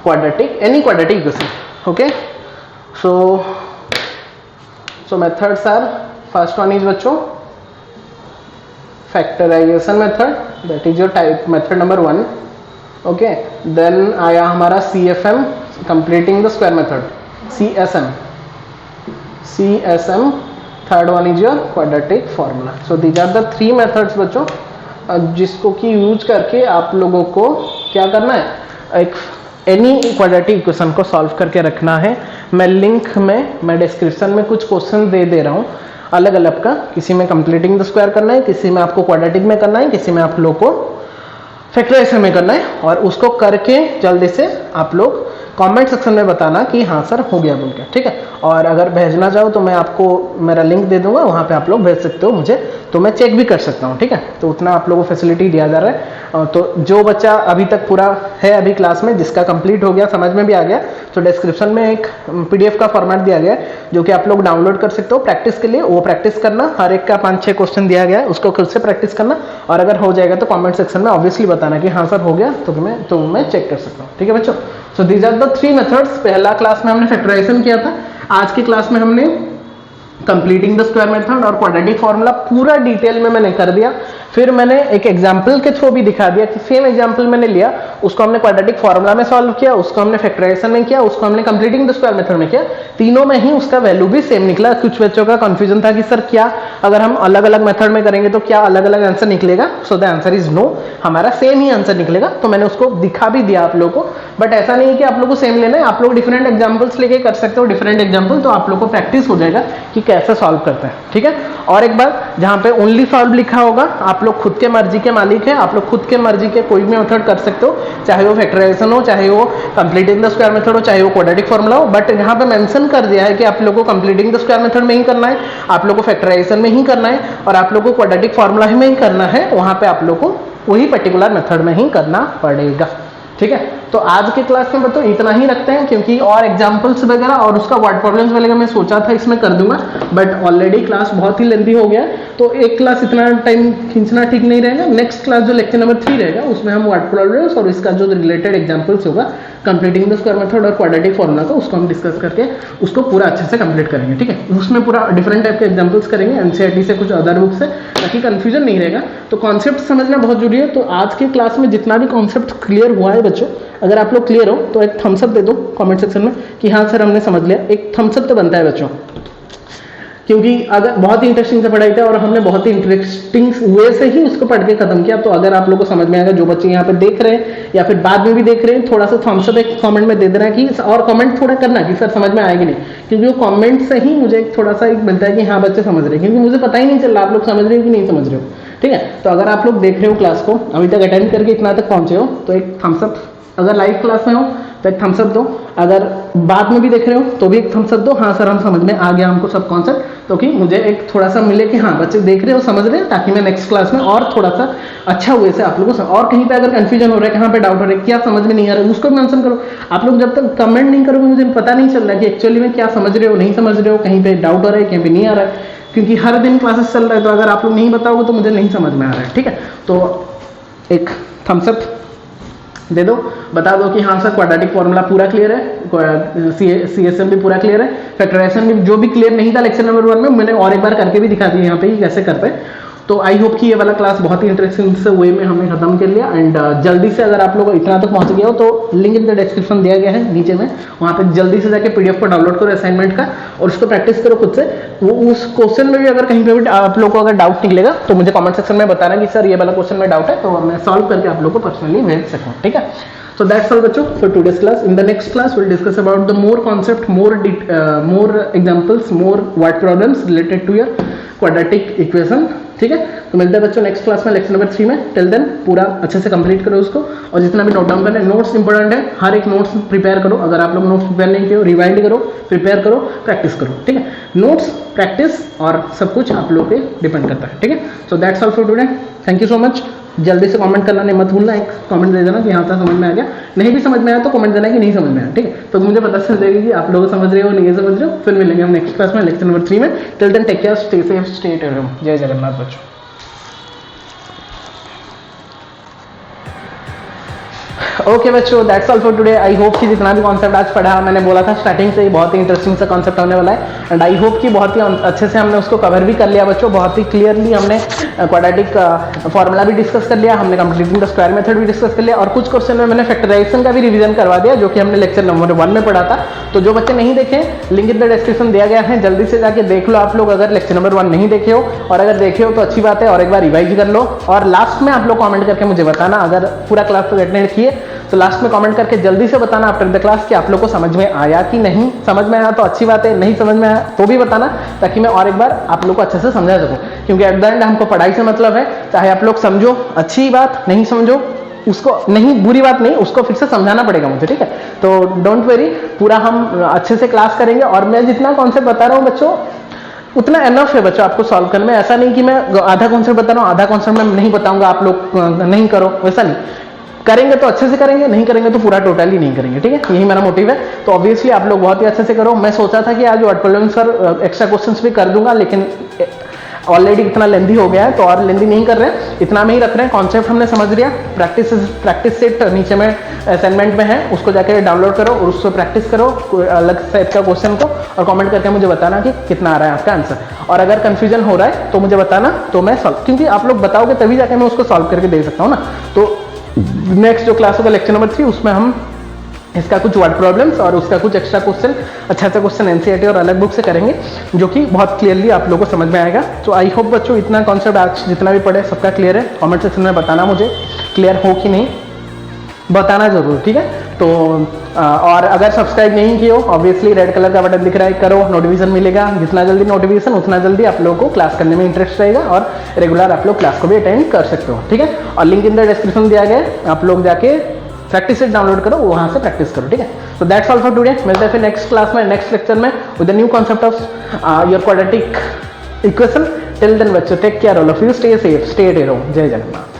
quadratic, any quadratic equation, okay. So methods are, first one is बच्चों factorization method, that is your type method number 1, okay. Then आया हमारा CFM, completing the square method, CSM third one is your quadratic formula. So these are the 3 methods बच्चों जिसको कि use करके आप लोगों को क्या करना है, एक एनी क्वाड्रेटिक इक्वेशन को सॉल्व करके रखना है. मैं लिंक में, मैं डिस्क्रिप्शन में कुछ क्वेश्चन दे रहा हूँ अलग अलग का. किसी में कंप्लीटिंग द स्क्वायर करना है, किसी में आपको क्वाड्रेटिक में करना है, किसी में आप लोग को फैक्टराइजेशन में करना है. और उसको करके जल्दी से आप लोग कमेंट सेक्शन में बताना कि हाँ सर हो गया बोल के, ठीक है. और अगर भेजना चाहो तो मैं आपको मेरा लिंक दे दूंगा, वहाँ पे आप लोग भेज सकते हो मुझे, तो मैं चेक भी कर सकता हूँ, ठीक है. तो उतना आप लोगों को फैसिलिटी दिया जा रहा है. तो जो बच्चा अभी तक पूरा है अभी क्लास में, जिसका कंप्लीट हो गया, समझ में भी आ गया, तो डिस्क्रिप्शन में एक PDF का फॉर्मेट दिया गया है जो कि आप लोग डाउनलोड कर सकते हो प्रैक्टिस के लिए. वो प्रैक्टिस करना, हर एक का 5-6 क्वेश्चन दिया गया है, उसको खुद से प्रैक्टिस करना. और अगर हो जाएगा तो कमेंट सेक्शन में ऑब्वियसली बताना कि हाँ सर हो गया, तो मैं चेक कर सकता हूँ, ठीक है बच्चों. So these are the 3 methods. पहला क्लास में हमने फैक्टराइजेशन किया था, आज की क्लास में हमने कंप्लीटिंग द स्क्वायर मेथड और क्वाड्रेटिक फॉर्मूला पूरा डिटेल में मैंने कर दिया. फिर मैंने एक एग्जाम्पल के थ्रू भी दिखा दिया कि सेम एग्जाम्पल मैंने लिया, उसको हमने क्वाड्रेटिक फॉर्मूला में सॉल्व किया, उसको हमने फैक्टराइजेशन में किया, उसको हमने कंप्लीटिंग द स्क्वायर मेथड में किया. तीनों में ही उसका वैल्यू भी सेम निकला. कुछ बच्चों का कंफ्यूजन था कि सर क्या अगर हम अलग अलग मेथड में करेंगे तो क्या अलग अलग आंसर निकलेगा. So the answer is no, हमारा सेम ही आंसर निकलेगा. तो मैंने उसको दिखा भी दिया आप लोगों को. बट ऐसा नहीं है कि आप लोग को सेम लेना है, आप लोग डिफरेंट एग्जाम्पल्स लेके कर सकते हो, डिफरेंट एग्जाम्पल, तो आप लोग को प्रैक्टिस हो जाएगा कि कैसे सॉल्व करते हैं, ठीक है. और एक बार जहां पे ओनली सॉल्व लिखा होगा, आप लोग खुद के मर्जी के मालिक है, आप लोग खुद के मर्जी के कोई भी मेथड कर सकते हो, चाहे वो फैक्टराइजेशन हो, चाहे वो कंप्लीटिंग द स्क्वायर मेथड हो, चाहे वो क्वाड्रेटिक फॉर्मूला हो. बट यहाँ पे मेंशन कर दिया है कि आप लोगों को कंप्लीटिंग द स्क्वायर मेथड में ही करना है, आप लोग को फैक्टराइजेशन में ही करना है, और आप लोग को क्वाड्रेटिक फॉर्मूला में ही करना है. वहां पे आप लोग को वही पर्टिकुलर मेथड में ही करना पड़ेगा, ठीक है. तो आज के क्लास में बताओ इतना ही रखते हैं, क्योंकि और एग्जांपल्स वगैरह और उसका वर्ड प्रॉब्लम्स वगैरह मैं सोचा था इसमें कर दूंगा, बट ऑलरेडी क्लास बहुत ही लेंथी हो गया है, तो एक क्लास इतना टाइम खींचना ठीक नहीं रहेगा. नेक्स्ट क्लास जो लेक्चर नंबर 3 रहेगा उसमें हम वर्ड प्रॉब्लम्स और इसका जो रिलेटेड एग्जांपल्स होगा कंप्लीटिंग द स्क्वायर मेथड और क्वाड्रेटिक फॉर्मूला का, उसको हम डिस्कस करके उसको पूरा अच्छे से कंप्लीट करेंगे, ठीक है. उसमें पूरा डिफरेंट टाइप के एग्जांपल्स करेंगे, NCERT से कुछ अदर बुक से, ताकि कंफ्यूजन नहीं रहेगा. तो कॉन्सेप्ट समझना बहुत जरूरी है. तो आज के क्लास में जितना भी कॉन्सेप्ट क्लियर हुआ है बच्चों, अगर आप लोग क्लियर हो तो एक थम्स अप दे दो कमेंट सेक्शन में कि हाँ सर हमने समझ लिया. एक थम्स अप तो बनता है बच्चों, क्योंकि अगर बहुत ही इंटरेस्टिंग से पढ़ाई था और हमने बहुत ही इंटरेस्टिंग वे से ही उसको पढ़ के खत्म किया. तो अगर आप लोगों को समझ में आएगा, जो बच्चे यहाँ पे देख रहे हैं या फिर बाद में भी देख रहे हैं, थोड़ा सा थम्स अप एक कमेंट में दे देना कि, और कमेंट थोड़ा करना कि सर समझ में आएगी नहीं, क्योंकि वो कमेंट से ही मुझे थोड़ा सा एक मिलता है कि हाँ बच्चे समझ रहे हैं, क्योंकि मुझे पता ही नहीं चल रहा आप लोग समझ रहे हो कि नहीं समझ रहे हो, ठीक है. तो अगर आप लोग देख रहे हो क्लास को अभी तक अटेंड करके इतना तक पहुंचे हो तो एक थम्स अप, अगर लाइव क्लास में हो तो एक थम्स अप दो, अगर बाद में भी देख रहे हो तो भी एक थम्स अप दो. हाँ सर हम समझ में आ गया हमको सब कॉन्सेप्ट, तो कि मुझे एक थोड़ा सा मिले कि हाँ बच्चे देख रहे हो समझ रहे हैं, ताकि मैं नेक्स्ट क्लास में और थोड़ा सा अच्छा वे से आप लोगों को, और कहीं पे अगर कंफ्यूजन हो रहा है, कहाँ पे डाउट हो रहा है, क्या समझ में नहीं आ रहा है, उसको भी मेंशन करो. आप लोग जब तक कमेंट नहीं करोगे मुझे पता नहीं चल रहा है कि एक्चुअली में क्या समझ रहे हो, नहीं समझ रहे हो, कहीं पे डाउट हो रहा है, कहीं पे नहीं आ रहा है, क्योंकि हर दिन क्लासेस चल रहा है. तो अगर आप लोग नहीं बताओगे तो मुझे नहीं समझ में आ रहा है, ठीक है. तो एक थम्स अप दे दो, बता दो कि हाँ सर क्वाड्रेटिक फॉर्मूला पूरा क्लियर है, CSM भी पूरा क्लियर है, फैक्टराइजेशन भी जो भी क्लियर नहीं था लेक्चर नंबर 1 में मैंने और एक बार करके भी दिखा दिया यहाँ पे कैसे करते हैं. तो आई होप कि ये वाला क्लास बहुत ही इंटरेस्टिंग से वे में हमने खत्म कर लिया. एंड जल्दी से अगर आप लोग इतना तक पहुंच गए हो तो लिंक इन द डिस्क्रिप्शन दिया गया है नीचे में, वहाँ पे जल्दी से जाके PDF को डाउनलोड करो असाइनमेंट का और उसको प्रैक्टिस करो खुद से. वो उस क्वेश्चन में भी अगर कहीं पे भी आप लोग को अगर डाउट निकलेगा तो मुझे कमेंट सेक्शन में बताना कि सर ये वाला क्वेश्चन में डाउट है, तो मैं सॉल्व करके आप लोग को पर्सनली भेज सकूँ, ठीक है. So that's all बच्चों for today's class. In the next class we'll discuss about the more concept, more examples, more word problems related to your quadratic equation, ठीक है. तो मिलते हैं बच्चों नेक्स्ट क्लास में लेक्चर नंबर 3 में. टिल देन पूरा अच्छे से कंप्लीट करो उसको, और जितना भी नोट डाउन करना है, नोट्स इंपॉर्टेंट है, हर एक नोट्स प्रिपेयर करो. अगर आप लोग नोट्स प्रिपेयर नहीं किए, रिवाइंड करो, प्रिपेयर करो, प्रैक्टिस करो, ठीक है. नोट्स, प्रैक्टिस और सब कुछ आप लोग पे डिपेंड करता है, ठीक है. So that's all for today. Thank you so much. जल्दी से कमेंट करना नहीं मत भूलना, एक कमेंट दे देना कि हाँ था समझ में आ गया, नहीं भी समझ में आया तो कमेंट देना कि नहीं समझ में आया, ठीक है. तो मुझे पता चल जाएगा कि आप लोग समझ रहे हो नहीं समझ रहे हो. फिर मिलेंगे हम नेक्स्ट क्लास में लेक्चर नंबर 3 में. Till then take care, stay safe, stay at home. जय जगन्नाथ बच्चों. ओके बच्चों, that's all for today. I hope कि जितना भी कॉन्सेप्ट आज पढ़ा, मैंने बोला था स्टार्टिंग से ही बहुत ही इंटरेस्टिंग सा कॉन्सेप्ट होने वाला है, एंड आई होप कि बहुत ही अच्छे से हमने उसको कवर भी कर लिया बच्चों. बहुत ही क्लियरली हमने क्वाड्रेटिक फॉर्मूला भी डिस्कस कर लिया हमने, कंप्लीटिंग द स्क्वायर मेथड भी डिस्कस कर लिया, और कुछ क्वेश्चन में मैंने फैक्टराइजेशन का भी रिवीजन करवा दिया जो कि हमने लेक्चर नंबर 1 में पढ़ा था। तो जो बच्चे नहीं देखे, लिंक इन द डिस्क्रिप्शन दिया गया है, जल्दी से जाके देख लो आप लोग अगर लेक्चर नंबर 1 नहीं देखे हो, और अगर देखे हो तो अच्छी बात है, और एक बार रिवाइज कर लो। और लास्ट में आप लोग कमेंट करके मुझे बताना, अगर पूरा क्लास तो अटेंड किए तो लास्ट में कमेंट करके जल्दी से बताना आफ्टर द क्लास कि आप लोग को समझ में आया कि नहीं। समझ में आया तो अच्छी बात है, नहीं समझ में आया तो भी बताना, ताकि मैं और एक बार आप लोग को अच्छे से समझा सकूं, क्योंकि एट द एंड हमको पढ़ाई से मतलब है। चाहे आप लोग समझो अच्छी बात, नहीं समझो उसको नहीं, बुरी बात नहीं, उसको फिर से समझाना पड़ेगा मुझे, ठीक है। तो डोंट वेरी, पूरा हम अच्छे से क्लास करेंगे, और मैं जितना कॉन्सेप्ट बता रहा हूँ बच्चों उतना एनफ है बच्चों आपको सॉल्व करने में। ऐसा नहीं कि मैं आधा कॉन्सेप्ट बता रहा हूँ, आधा कॉन्सेप्ट मैं नहीं बताऊंगा, आप लोग नहीं करो, वैसा नहीं। करेंगे तो अच्छे से करेंगे, नहीं करेंगे तो पूरा टोटली नहीं करेंगे, ठीक है। यही मेरा मोटिव है। तो ऑब्वियसली आप लोग बहुत ही अच्छे से करो। मैं सोचा था कि आज word problem sir extra questions भी कर दूंगा, लेकिन ऑलरेडी इतना लेंदी हो गया है तो और लेंदी नहीं कर रहे हैं, इतना में ही रख रहे हैं। कॉन्सेप्ट हमने समझ लिया। प्रैक्टिस सेट नीचे में असाइनमेंट में है, उसको जाके डाउनलोड करो और उसको प्रैक्टिस करो अलग टाइप का क्वेश्चन को, और कमेंट करके मुझे बताना कि कितना आ रहा है आपका आंसर। और अगर कंफ्यूजन हो रहा है तो मुझे बताना, तो मैं सॉल्व, क्योंकि आप लोग बताओगे तभी जाके मैं उसको सॉल्व करके दे सकता हूँ ना। तो नेक्स्ट जो क्लास होगा लेक्चर नंबर 3, उसमें हम इसका कुछ वर्ड प्रॉब्लम्स और उसका कुछ एक्स्ट्रा क्वेश्चन, अच्छा क्वेश्चन एनसीईआरटी और अलग बुक से करेंगे, जो कि बहुत क्लियरली आप लोगों को समझ में आएगा। तो आई होप बच्चों इतना कॉन्सेप्ट आज जितना भी पढ़े सबका क्लियर है। कमेंट सेक्शन में बताना मुझे क्लियर हो कि नहीं, बताना जरूर, ठीक है। तो और अगर सब्सक्राइब नहीं किए हो, ऑब्वियसली रेड कलर का बटन दिख रहा है, करो, नोटिफिकेशन मिलेगा। जितना जल्दी नोटिफिकेशन उतना जल्दी आप लोगों को क्लास करने में इंटरेस्ट रहेगा, और रेगुलर आप लोग क्लास को भी अटेंड कर सकते हो, ठीक है। और लिंक इन द डिस्क्रिप्शन दिया गया है, आप लोग जाके प्रैक्टिस सेट डाउनलोड करो, वहां से प्रैक्टिस करो, ठीक है। So that's all for today. मिलते हैं फिर नेक्स्ट क्लास में, नेक्स्ट लेक्चर में, with the new concept of your quadratic equation. Till then बच्चों, take care all of you, stay safe, stay at home. जय जगन्नाथ।